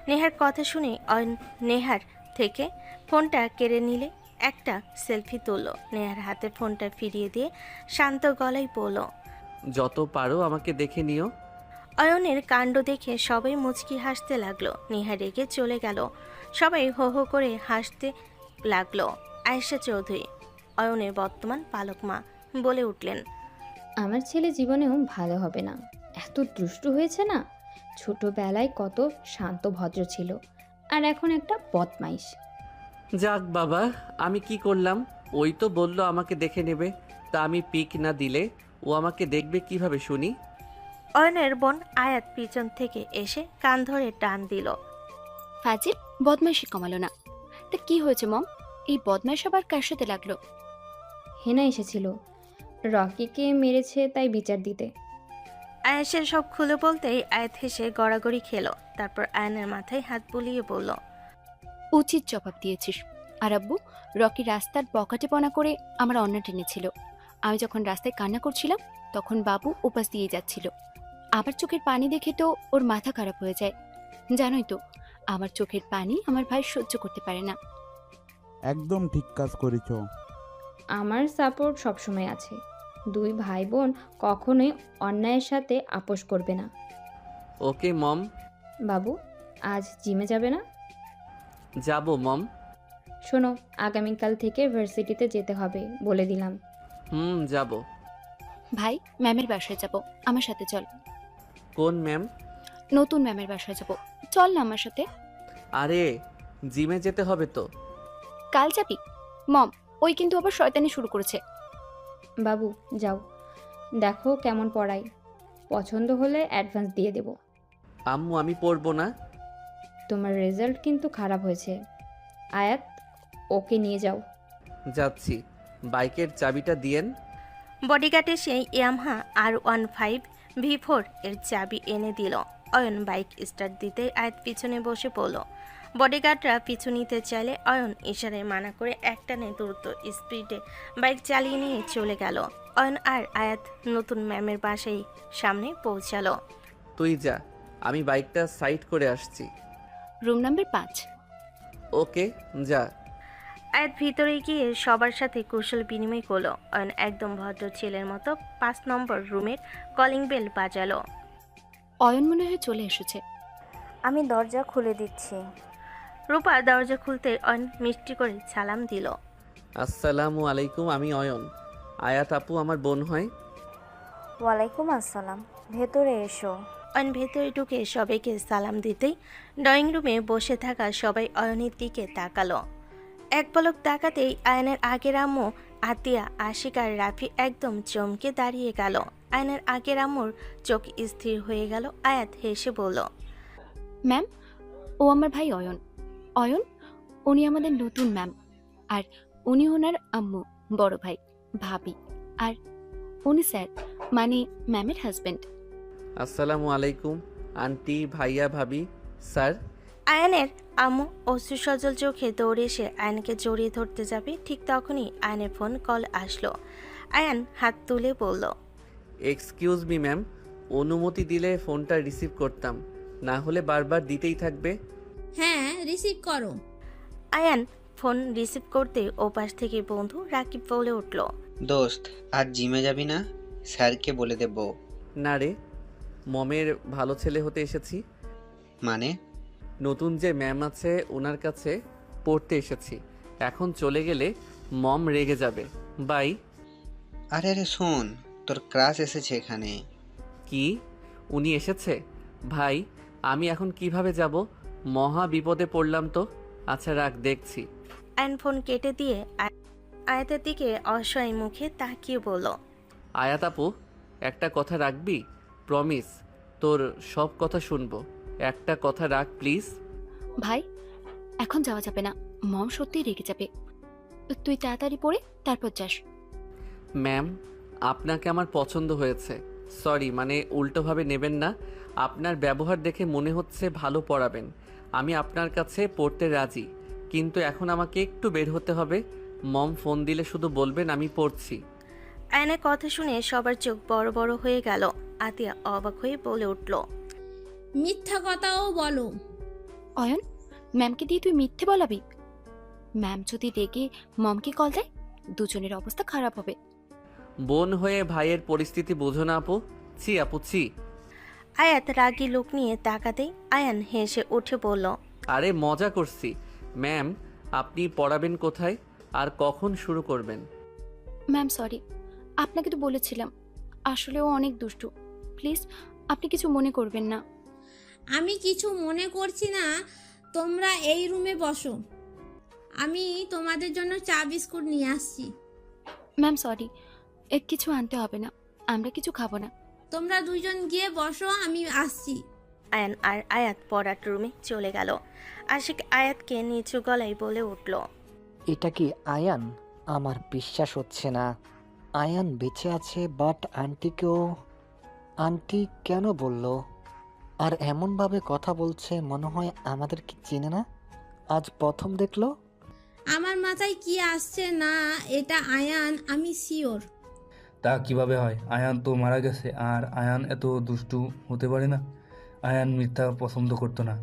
নেহার কথা শুনে অয়ন নেহার থেকে ফোনটা কেড়ে নিলে একটা সেলফি তুলল। নেহার হাতে ফোনটা ফিরিয়ে দিয়ে শান্ত গলায় বলল, যত পারো আমাকে দেখে নিও। অয়নের কাণ্ড দেখে সবাই মুচকি হাসতে লাগলো। নেহা রেগে চলে গেল। সবাই হো হো করে হাসতে লাগলো। আয়েশা চৌধুরী, অয়নের বর্তমান পালক মা, বলে উঠলেন, আমার ছেলে জীবনেও ভালো হবে না। এত দুষ্টু হয়েছে না। ছোটবেলায় কত শান্ত ভদ্র ছিল, আর এখন একটা বদমাইশ। যাক বাবা, আমি কি করলাম? ওই তো বলল আমাকে দেখে নেবে, তা আমি পিক না দিলে ও আমাকে দেখবে কিভাবে শুনি? অয়নের বোন আয়াত পিছন থেকে এসে কান ধরে টান দিল। ফাজিল বদমাইশি কমালো না। তা কি হয়েছে মম? এই বদমাইশ আবার কার সাথে লাগলো? হেনা এসেছিল, রকিকে মেরেছে তাই বিচার দিতে। আয়াসের সব খুলে বলতেই আয়াত হেসে গড়াগড়ি খেলো। তারপর আয়নের মাথায় হাত বুলিয়ে বলল, উচিত জবাব দিয়েছিস। আর আব্বু, রকি রাস্তার বকাটেপনা করে আমার অন্না টেনেছিল। আমি যখন রাস্তায় কান্না করছিলাম তখন বাবু উপাস দিয়ে যাচ্ছিল। আবার চোখের পানি দেখে তো ওর মাথা খারাপ হয়ে যায়। জানোই তো আমার চোখের পানি আমার ভাই সহ্য করতে পারে না। একদম ঠিক কাজ করেছ। আমার সাপোর্ট সবসময় আছে। দুই ভাই বোন কখনোই অন্যায়ের সাথে আপোষ করবে না। ওকে মম। বাবু, আজ জিমে যাবে না? যাব মম। শোনো, আগামীকাল থেকে ভার্সিটিতে যেতে হবে বলে দিলাম। যাব। ভাই, ম্যামের বাসায় যাব, আমার সাথে চল। কোন ম্যাম? নতুন ম্যামের বাসায় যাব, চল না আমার সাথে। আরে জিমে যেতে হবে তো। কাল যাবি? মম, ওই কিন্তু আবার শয়তানি শুরু করেছে। বাবু যাও, দেখো কেমন পড়াই, পছন্দ হলে অ্যাডভান্স দিয়ে দেব। আম্মু আমি পড়বো না। তোমার রেজাল্ট কিন্তু খারাপ হয়েছে। আয়াত, ওকে নিয়ে যাও। যাচ্ছি। বাইকের চাবিটা দিয়েন। বডিগার্ড এসে ইয়ামাহা R15 V4 এর চাবি এনে দিল। অয়ন বাইক স্টার্ট দিতে আয়াত পিছনে বসে পড়ল। বডিগার্ডরা পিছু নিতে চাইলে অয়ন ইশারায় মানা করে একটানে দ্রুত স্পিডে বাইক চালিয়ে নিয়ে চলে গেল। অয়ন আর আয়াত নতুন ম্যামের বাসায় সামনে পৌঁছালো। তুই যা, আমি বাইকটা সাইড করে আসছি। Room number 5। ওকে যা। আয়াত ভিতরে গিয়ে সবার সাথে কৌশল বিনিময় করলো। অয়ন একদম ভদ্র ছেলের মতো 5 নম্বর রুমের কলিং বেল বাজালো। অয়ন মনে হয় চলে এসেছে। আমি দরজা খুলে দিচ্ছি। রূপা দরজা খুলতে অয়ন মিষ্টি করে সালাম দিল। আসসালামু আলাইকুম, আমি অয়ন। আয়াত আপু আমার বোন হয়। ওয়ালাইকুম আসসালাম, ভেতরে এসো। অয়ন ভেতরে ঢুকে সবাইকে সালাম দিতেই ড্রয়িং রুমে বসে থাকা সবাই অয়নের দিকে তাকালো। এক পলক তাকাতেই আয়নের আগের আম্মু আতিয়া, আশিক আর রাফি একদম চমকে দাঁড়িয়ে গেল। আয়নের আগের আম্মুর চোখ স্থির হয়ে গেল। আয়াত হেসে বলল, ম্যাম, ও আমার ভাই অয়ন। অয়ন, উনি আমাদের নতুন ম্যাম। আর উনি ওনার আম্মু, বড় ভাই, ভাবি। আর উনি স্যার, মানে ম্যামের হাজবেন্ড। আসসালামু আলাইকুম আন্টি, ভাইয়া, ভাবি, স্যার। আয়নের আম্মু অশ্রু সজল চোখে দৌড়ে এসে আয়নকে জড়িয়ে ধরতে যাবে, ঠিক তখনই আয়নের ফোন কল আসলো। আয়ান হাত তুলে বলল, এক্সকিউজ মি ম্যাম, অনুমতি দিলে ফোনটা রিসিভ করতাম, না হলে বারবার দিতেই থাকবে। হ্যাঁ, রিসিভ করো। আয়ান ফোন রিসিভ করতে ওপাশ থেকে বন্ধু রাকিব বলে উঠল, দোস্ত, আজ জিমে যাবি না? স্যারকে বলে দেব। না রে, মমের ভালো ছেলে হতে এসেছি। মানে? নতুন যে ম্যাম আছে ওনার কাছে পড়তে এসেছি। এখন চলে গেলে মম রেগে যাবে। বাই। আরে আরে শোন, তোর ক্রাশ এসেছে এখানে। কি? উনি এসেছে? ভাই, আমি এখন কিভাবে যাব? মহা বিপদে পড়লাম তো। আচ্ছা রাখ, দেখছি। আয়ন ফোন কেটে দিয়ে আয়াতের দিকে অসহায় মুখে তাকিয়ে বলল, আয়াত আপু, একটা কথা রাখবি? প্রমিস, তোর সব কথা শুনবো। একটা কথা রাখ প্লিজ। ভাই, এখন যাওয়া যাবে না, মম সত্যিই রেগে যাবে। তুই তাড়াতাড়ি পড়ে তারপর যাস। ম্যাম, আপনাকে আমার পছন্দ হয়েছে। সরি, মানে উল্টোভাবে নেবেন না। আপনার ব্যবহার দেখে মনে হচ্ছে ভালো পড়াবেন। আমি আপনার কাছে পড়তে রাজি, কিন্তু এখন আমাকে একটু বের হতে হবে। মম ফোন দিলে শুধু বলবেন আমি পড়ছি। আয়নের কথা শুনে সবার চোখ বড় বড় হয়ে গেল। আতিয়া অবাক হয়ে বলে উঠল, মিথ্যা কথাও বলো। অয়ন, ম্যামকে দিয়ে তুই মিথ্যে বলাবি? ম্যাম যদি রেগে মমকে কল দেয়, দুজনের অবস্থা খারাপ হবে। বোন হয়ে ভাইয়ের পরিস্থিতি বোঝো না আপু। ছি আপু, ছি। আয়াত রাগী লোক নিয়ে তাকাতেই আয়ান হেসে উঠে বলল, আরে মজা করছি। ম্যাম, আপনি পড়াবেন কোথায় আর কখন শুরু করবেন? ম্যাম সরি, আপনাকে তো বলেছিলাম, আসলে ও অনেক দুষ্টু। প্লিজ আপনি কিছু মনে করবেন না। আমি কিছু মনে করছি না, তোমরা এই রুমে বসো, আমি তোমাদের জন্য চা বিস্কুট নিয়ে আসছি। ম্যাম সরি, কিছু আনতে হবে না, আমরা কিছু খাবো না। তোমরা দুইজন গিয়ে বসো, আমি আসছি। আয়ান আর আয়াত পড়ার রুমে চলে গেল। আশিক আয়াতকে নিচু গলায় বলে উঠল, এটা কি আয়ান? আমার বিশ্বাস হচ্ছে না। আয়ান বেঁচে আছে, বাট আন্টিকেও। আন্টি কেন বলল? আর এমনভাবে কথা বলছে মনে হয় আমাদের কি চেনে না, আজ প্রথম দেখলো। আমার মাথায় কি আসছে না, এটা আয়ান, আমি শিওর। তা কিভাবে হয়? আয়ান তো মারা গেছে, আর আয়ান এত দুষ্টু হতে পারে না। আয়ান মিথ্যা পছন্দ করতো না।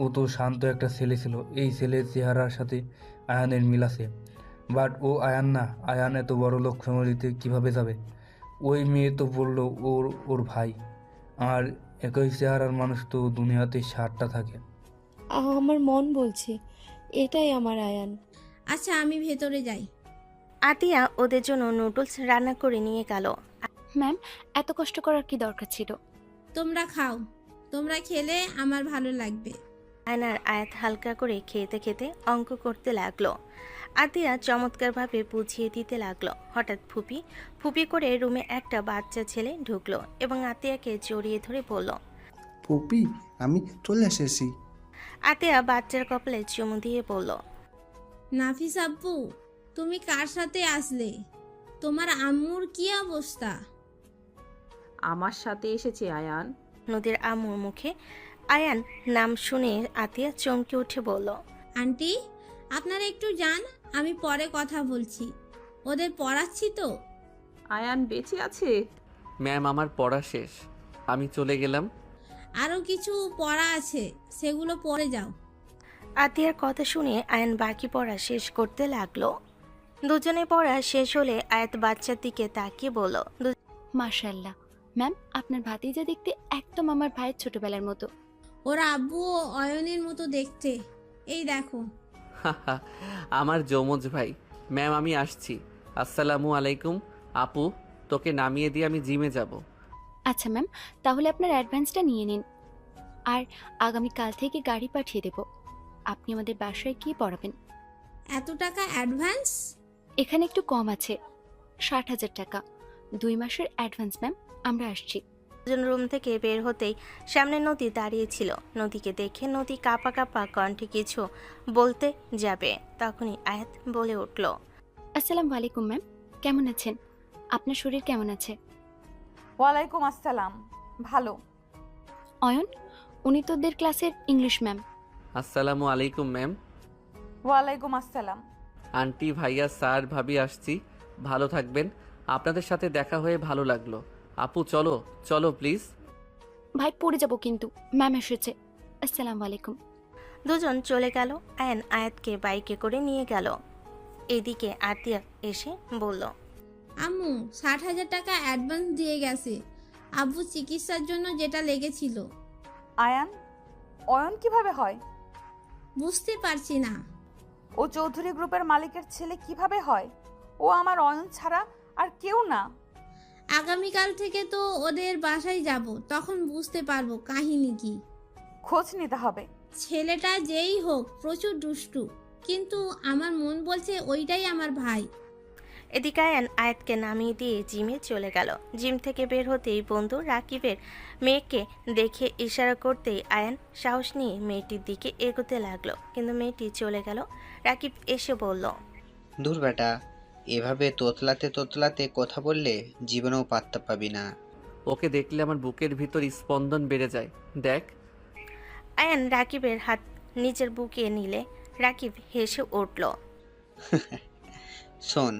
ও তো শান্ত একটা ছেলে ছিল। এই ছেলের চেহারার সাথে আয়ানের মিল আছে, বাট ও আয়ান না। আয়ান এত বড় লোক ফ্যামিলিতে কিভাবে যাবে? ওই মেয়ে তো বললো ওর ভাই, আর একই চেহারার মানুষ তো দুনিয়াতে 60টা থাকে। আমার মন বলছে এটাই আমার আয়ান। আচ্ছা আমি ভেতরে যাই। আতিয়া ওদের জন্য নুডলস রান্না করে নিয়ে গেল। ম্যাম, এত কষ্ট করার কি দরকার ছিল? তোমরা খাও, তোমরা খেলে আমার ভালো লাগবে। আয়ন আর আয়াত হালকা করে খেতে খেতে অঙ্ক করতে লাগলো। আতিয়া চমৎকারভাবে বুঝিয়ে দিতে লাগলো। হঠাৎ ফুপি ফুপি করে রুমে একটা বাচ্চা ছেলে ঢুকলো এবং আতিয়াকে জড়িয়ে ধরে বলল, পপি, আমি চলে এসেছি। আতিয়া বাচ্চার কপালে চুমু দিয়ে বলল, নাফিস আব্বু, তুমি কার সাথে আসলে? তোমার আম্মুর কি অবস্থা? আমার সাথে এসেছে আয়ান। নদীর আম্মুর মুখে আয়ান নাম শুনে আতিয়া চমকে উঠে বলল, আন্টি আপনারা একটু যান, আমি পরে কথা বলছি। ওদের পড়াচ্ছি তো। আয়ান বেঁচে আছে? ম্যাম, আমার পড়া শেষ, আমি চলে গেলাম। আরও কিছু পড়া আছে, সেগুলো পড়ে যাও। আতিয়ার কথা শুনে আয়ান বাকি পড়া শেষ করতে লাগলো। দুজনে পড়া শেষ হলে আয়াত বাচ্চার দিকে তাকিয়ে বলল, মাশাআল্লাহ ম্যাম, আপনার ভাতিজা দেখতে একদম আমার ভাইয়ের ছোটবেলার মতো। ওরা আব্বু ও অয়নের মতো দেখতে। এই দেখো। আমার যমজ ভাই। ম্যাম, আমি আসছি। আসসালামু আলাইকুম। আপু, তোকে নামিয়ে দিয়ে আমি জিমে যাব। আচ্ছা ম্যাম, তাহলে আপনার অ্যাডভান্সটা নিয়ে নিন, আর আগামীকাল থেকে গাড়ি পাঠিয়ে দেব। আপনি আমাদের বাসায় কি পড়াবেন? এত টাকা অ্যাডভান্স? এখানে একটু কম আছে, 60,000 টাকা, 2 মাসের অ্যাডভান্স ম্যাম। আমরা আসছি। দুজন রুম থেকে বের হতেই সামনে নদী দাঁড়িয়ে ছিল। নদীকে দেখে নদী কাঁপা কাঁপা কণ্ঠে কিছু বলতে যাবে, তখনই আয়াত বলে উঠল, আসসালামু আলাইকুম ম্যাম, কেমন আছেন? আপনার শরীর কেমন আছে? ওয়ালাইকুম আসসালাম, ভালো। অয়ন, উনি তোদের ক্লাসের ইংলিশ ম্যাম। আসসালামু আলাইকুম ম্যাম। ওয়ালাইকুম আসসালাম। আন্টি, ভাইয়া, স্যার, ভাবি আসছি। ভালো থাকবেন। আপনাদের সাথে দেখা হয়ে ভালো লাগলো। আপু চলো চলো প্লিজ। ভাই পড়ে যাব কিন্তু, ম্যাম এসেছে। আসসালামু আলাইকুম। দুজন চলে গেল। আয়ান আয়াতকে বাইকে করে নিয়ে গেল। এদিকে আতিয়া এসে বলল, আম্মু 60,000 টাকা অ্যাডভান্স দিয়ে গেছে, আব্বু চিকিৎসার জন্য যেটা লেগেছিল। আয়ান, অয়ন কিভাবে হয়? বুঝতে পারছি না। ও চৌধুরী গ্রুপের মালিকের ছেলে কিভাবে হয়? ও আমার অয়ন ছাড়া আর কেউ না। আগামীকাল থেকে তো ওদের বাসায় যাব, তখন বুঝতে পারবো কাহিনী কি। খোঁজ নিতে হবে। ছেলেটা যেই হোক প্রচুর দুষ্টু, কিন্তু আমার মন বলছে ওইটাই আমার ভাই। এদিকে আয়ান আয়াতকে নামিয়ে দিয়ে জিমে চলে গেল। জিম থেকে বের হতেই বন্ধু রাকিবের মেয়েকে দেখে ইশারা করতেই আয়ান সাহস নিয়ে মেয়েটির দিকে এগোতে লাগলো, কিন্তু মেয়েটি চলে গেল। রাকিব এসে বলল, দূর বেটা, এভাবে তোতলাতে তোতলাতে কথা বললে জীবনেও পাত্তা পাবি না। ওকে দেখলে আমার বুকের ভিতর স্পন্দন বেড়ে যায়। দেখ। আয়ান রাকিবের হাত নিজের বুকে নিলে রাকিব হেসে উঠল। শোন,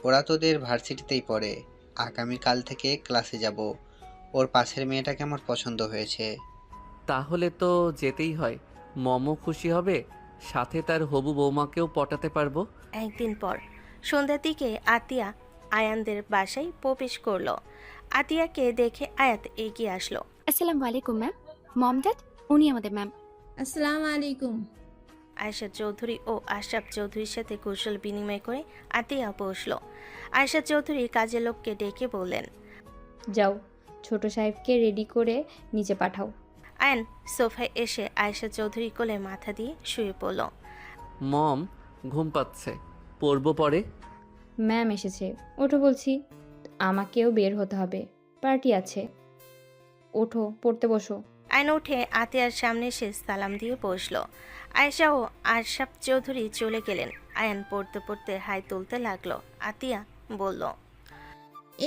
ওরা তোদের ভার্সিটিতেই পড়ে। আগামীকাল থেকে ক্লাসে যাব। ওর পাশের মেয়েটাকে আমার পছন্দ হয়েছে। তাহলে তো যেতেই হয়। মমও খুশি হবে, সাথে তার হবু বৌমাকেও পটাতে পারবো। একদিন পর সন্ধ্যার দিকে আতিয়া আয়ানদের বাসায় প্রবেশ করলো। আতিয়াকে দেখে আয়াত এগিয়ে আসলো। আসসালামু আলাইকুম ম্যাম। মম ড্যাড, উনি আমাদের ম্যাম। আসসালামু আলাইকুম। আয়েশা চৌধুরী ও আশরাফ চৌধুরীর সাথে কৌশল বিনিময় করে আতিয়া বসলো। আয়েশা চৌধুরী কাজের লোককে ডেকে বললেন, যাও, ছোট সাহেবকে রেডি করে নিচে পাঠাও। আয়ান সোফায় এসে আয়েশা চৌধুরী কোলে মাথা দিয়ে শুয়ে পড়ল। মম, ঘুম পাচ্ছে, পড়বো পরে। ম্যাম এসেছে, ওঠো বলছি। আমাকেও বের হতে হবে, পার্টি আছে। ওঠো, পড়তে বসো। আয়ন উঠে আতিয়ার সামনে এসে সালাম দিয়ে বসলো। আয়েশা ও আশরাফ চৌধুরী চলে গেলেন। আয়ান পড়তে পড়তে হাই তুলতে লাগলো। আতিয়া বলল,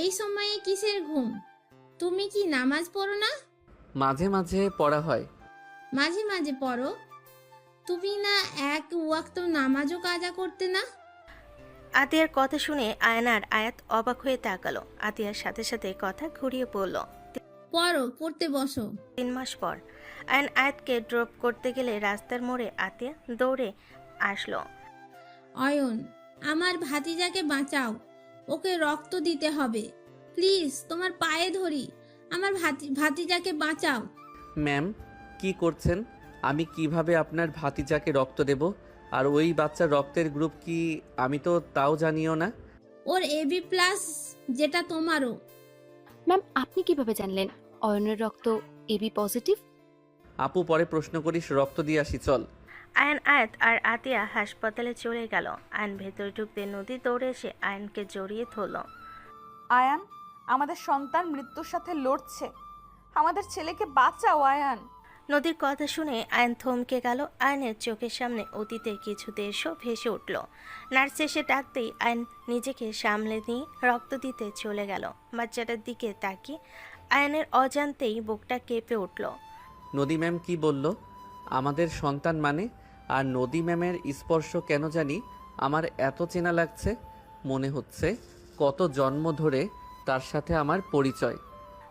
এই সময়ে কিসের ঘুম? তুমি কি নামাজ পড়ো না? মাঝে মাঝে পড়া হয়। মাঝে মাঝে পড়ো? তুমি না এক ওয়াক্ত নামাজও কাজা করতে না? আতিয়ার কথা শুনে আয়ান আর আয়াত অবাক হয়ে তাকালো। আতিয়ার সাথে সাথে কথা ঘুরিয়ে পড়ল। পড়ো, পড়তে বসো। 3 মাস পর আয়ান আয়াতকে ড্রপ করতে গেলে রাস্তার মোড়ে আতিয়া দৌড়ে আসলো। অয়ন, আমার ভাতিজাকে বাঁচাও, ওকে রক্ত দিতে হবে। প্লিজ তোমার পায়ে ধরি, আমার ভাতিজাকে বাঁচাও। ম্যাম, কি করছেন? আমি কিভাবে আপনার ভাতিজাকে রক্ত দেব? আর ওই বাচ্চার রক্তের গ্রুপ কি আমি তো তাও জানিও না। ওর AB+ যেটা তোমারও। ম্যাম, আপনি কিভাবে জানলেন অয়নের রক্ত এবি পজিটিভ? আপু, পরে প্রশ্ন করিস, রক্ত দিয়ে আসি চল। আয়ান আয়াত আর আতিয়া হাসপাতালে চলে গেল। আয়ান ভেতরে ঢুকতে নদী দৌড়ে এসে আয়ানকে জড়িয়ে ধরল। আয়ান, আমাদের সন্তান মৃত্যুর সাথে লড়ছে, আমাদের ছেলেকে বাঁচাও আয়ান। নদীর কথা শুনে আয়ন থমকে গেল। আয়নের চোখের সামনে অতীতের কিছু দৃশ্য ভেসে উঠল। নার্স এসে ডাকতেই আয়ন নিজেকে সামলে নিয়ে রক্ত দিতে চলে গেল। বাচ্চাটার দিকে তাকিয়ে আয়নের অজান্তেই বুকটা কেঁপে উঠল। নদী ম্যাম কি বলল? আমাদের সন্তান মানে? আর নদী ম্যামের স্পর্শ কেন জানি আমার এত চেনা লাগছে, মনে হচ্ছে কত জন্ম ধরে তার সাথে আমার পরিচয়।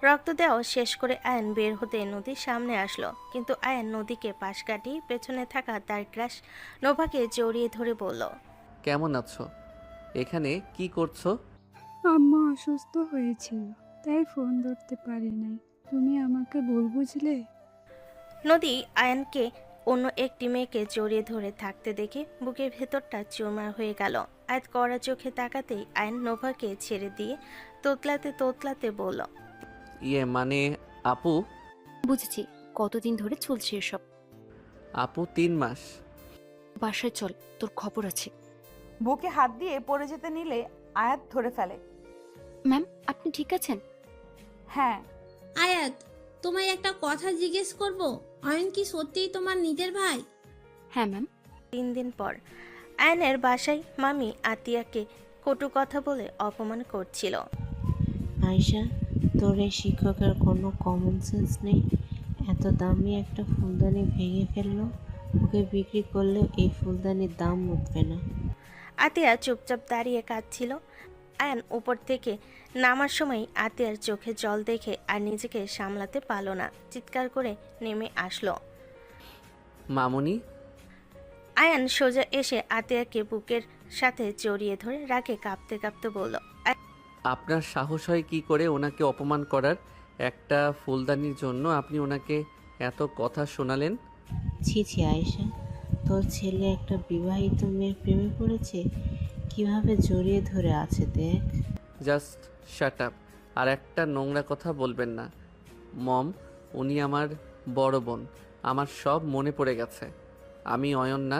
রক্ত দেওয়া শেষ করে আয়ন বের হতে নদীর সামনে আসলো, কিন্তু আয়ন নদীকে পাশ কাটিয়ে পেছনে থাকা তার ক্রাশ নোভাকে জড়িয়ে ধরে বলল, কেমন আছো? এখানে কি করছো? আম্মা অসুস্থ হয়েছিল, তাই ফোন ধরতে পারি নাই। তুমি আমাকে ভুল বুঝলে? নদী আয়নকে অন্য একটি মেয়েকে জড়িয়ে ধরে থাকতে দেখে বুকের ভেতরটা চুরমার হয়ে গেল। আয়াত কড়া চোখে তাকাতেই আয়ন নোভাকে ছেড়ে দিয়ে তোতলাতে তোতলাতে বলল, মানে আপু? বুঝেছি, কতদিন ধরে চলছে এসব? আপু 3 মাস। বাসায় চল, তোর খবর আছে। বুকে হাত দিয়ে পড়ে যেতে নিলে আয়াত ধরে ফেলে। ম্যাম, আপনি ঠিক আছেন? হ্যাঁ। আয়াত, তোমায় একটা কথা জিজ্ঞেস করব, অয়ন কি সত্যিই তোমার নিজের ভাই? হ্যাঁ ম্যাম। 3 দিন পর আয়নের বাসায় মামি আতিয়াকে কটু কথা বলে অপমান করছিল। আয়শা, তোর এই শিক্ষকের কোনো কমন সেন্স নেই? এত দামি একটা ফুলদানি ভেঙে ফেললো, ওকে বিক্রি করলেও এই ফুলদানির দাম উঠবে না। আতিয়া চুপচাপ দাঁড়িয়ে কাঁদছিল। আয়ন উপর থেকে নামার সময় আতিয়ার চোখে জল দেখে আর নিজেকে সামলাতে পারল না, চিৎকার করে নেমে আসলো। মামুনি। আয়ান সোজা এসে আতিয়াকে বুকের সাথে জড়িয়ে ধরে রাগে কাঁপতে কাঁপতে বলল, আপনার সাহস হয় কি করে ওনাকে অপমান করার? একটা ফুলদানির জন্য আপনি ওনাকে এত কথা শোনালেন? ছি ছি আয়েশা, তোর ছেলে একটা বিবাহিত মেয়ের প্রেমে পড়েছে, কিভাবে জড়িয়ে ধরে আছে দেখ। Just shut up. আর একটা নোংরা কথা বলবেন না। মম, উনি আমার বড় বোন, আমার সব মনে পড়ে গেছে। আমি অয়ন না,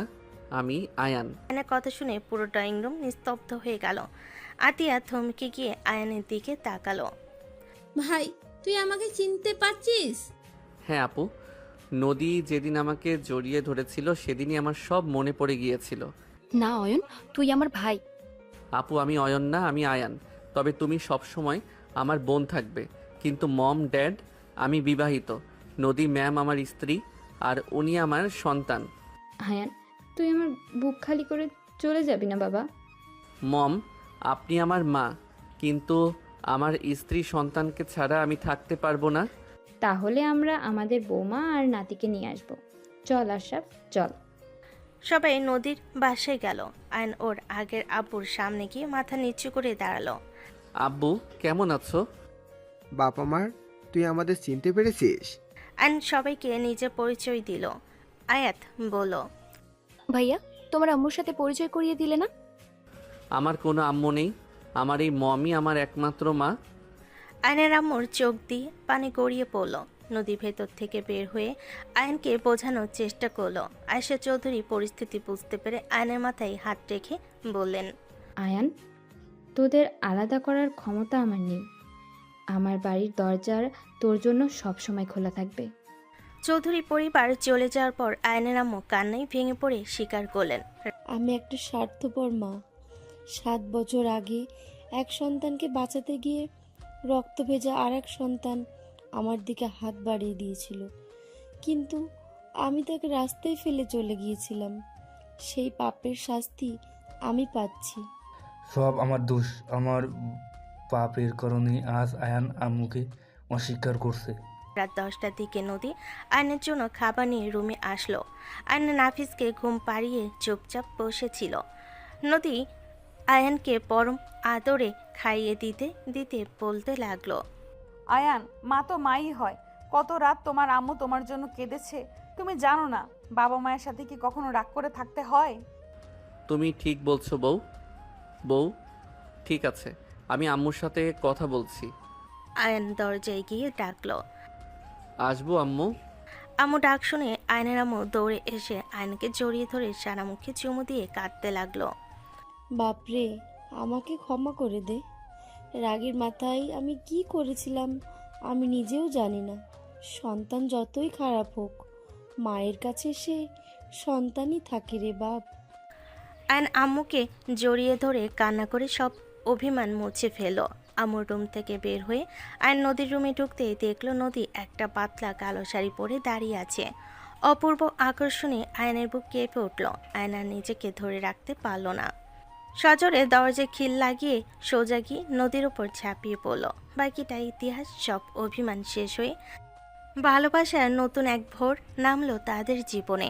আমি আয়ান। আয়নের কথা শুনে পুরো ড্রয়িং রুম নিস্তব্ধ হয়ে গেল। আতিয়া থমকে গিয়ে আয়ানের দিকে তাকালো। ভাই, তুই আমাকে চিনতে পারছিস? হ্যাঁ আপু, নদী যেদিন আমাকে জড়িয়ে ধরেছিল সেদিনই আমার সব মনে পড়ে গিয়েছিল। না অয়ন, তুই আমার ভাই। আপু, আমি অয়ন না, আমি আয়ান। তবে তুমি সব সময় আমার বোন থাকবে। কিন্তু মম, ড্যাড, আমি বিবাহিত। নদী ম্যাম আমার স্ত্রী, আর উনি আমার সন্তান। আয়ান, তুই আমার বুক খালি করে চলে যাবি না বাবা? মম, আপনি আমার মা, কিন্তু আমার স্ত্রী সন্তানকে ছাড়া আমি থাকতে পারবো না। তাহলে আমরা আমাদের বৌমা আর নাতিকে নিয়ে আসব। চল আশরাফ, চল। সবাই নদীর বাসায় গেল। আয়ন ওর আগের আব্বুর সামনে গিয়ে মাথা নিচু করে দাঁড়ালো। আব্বু, কেমন আছো? বাবা মার, তুই আমাদের চিনতে পেরেছিস? আয়ন সবাইকে নিজে পরিচয় দিল। আয়াত বলল, ভাইয়া, তোমার আম্মুর সাথে পরিচয় করিয়ে দিলে না? আমার কোনো আম্মু নেই, আমার এই মমই আমার একমাত্র মা। আয়নের আম্মুর চোখ দিয়ে পানি গড়িয়ে পড়ল। নদী ভেতর থেকে বের হয়ে আয়নকে বোঝানোর চেষ্টা করলো। আয়েশা চৌধুরী পরিস্থিতি বুঝতে পেরে আয়নের মাথায় হাত রেখে বললেন, আয়ান, তোদের আলাদা করার ক্ষমতা আমার নেই। আমার বাড়ির দরজার তোর জন্য সবসময় খোলা থাকবে। চৌধুরী পরিবার চলে যাওয়ার পর আয়নের আম্মু কান্নায় ভেঙে পড়ে স্বীকার করলেন, আমি একটা স্বার্থপর মা। 7 বছর আগে এক সন্তানকে বাঁচাতে গিয়ে রক্ত ভেজা আর এক সন্তান আমার দিকে হাত বাড়িয়ে দিয়েছিল, কিন্তু আমি তাকে রাস্তায় ফেলে চলে গিয়েছিলাম। সেই পাপের শাস্তি আমি পাচ্ছি। সব আমার দোষ, আমার পাপের কারণে আজ আয়ান আম্মুকে অস্বীকার করছে। রাত 10টার দিকে নদী আয়নের জন্য খাবার নিয়ে রুমে আসলো। আয়ন নাফিসকে ঘুম পাড়িয়ে চুপচাপ বসেছিল। নদী আয়ানকে পরম আদরে খাইয়ে দিতে দিতে বলতে লাগলো, আয়ান, মা তো মাই হয়। কত রাত তোমার আম্মু তোমার জন্য কেঁদেছে তুমি জানো না? বাবা মায়ের সাথে কি কখনো রাগ করে থাকতে হয়? তুমি ঠিক বলছো বউ। বউ, ঠিক আছে, আমি আম্মুর সাথে কথা বলছি। আয়ন দরজায় গিয়ে ডাকলো। আসবো আম্মু? আম্মু ডাক শুনে আয়নের আম্মু দৌড়ে এসে আয়নকে জড়িয়ে ধরে সারা মুখে চুমু দিয়ে কাঁদতে লাগলো। বাপরে, আমাকে ক্ষমা করে দে। রাগের মাথায় আমি কি করেছিলাম আমি নিজেও জানি না। সন্তান যতই খারাপ হোক, মায়ের কাছে সে সন্তানই থাকে রে বাপ। আয়ন আম্মুকে জড়িয়ে ধরে কান্না করে সব অভিমান মুছে ফেল। আম্মুর রুম থেকে বের হয়ে আয়ন নদীর রুমে ঢুকতেই দেখলো নদী একটা পাতলা কালো শাড়ি পরে দাঁড়িয়ে আছে। অপূর্ব আকর্ষণে আয়নের বুক কেঁপে উঠল। আয়ন আর নিজেকে ধরে রাখতে পারল না। সজোরে দরজায় খিল লাগিয়ে সোজা গিয়ে নদীর উপর ঝাঁপিয়ে পড়ল। বাকিটা ইতিহাস। সব অভিমান শেষ হয়ে ভালোবাসার নতুন এক ভোর নামলো তাদের জীবনে।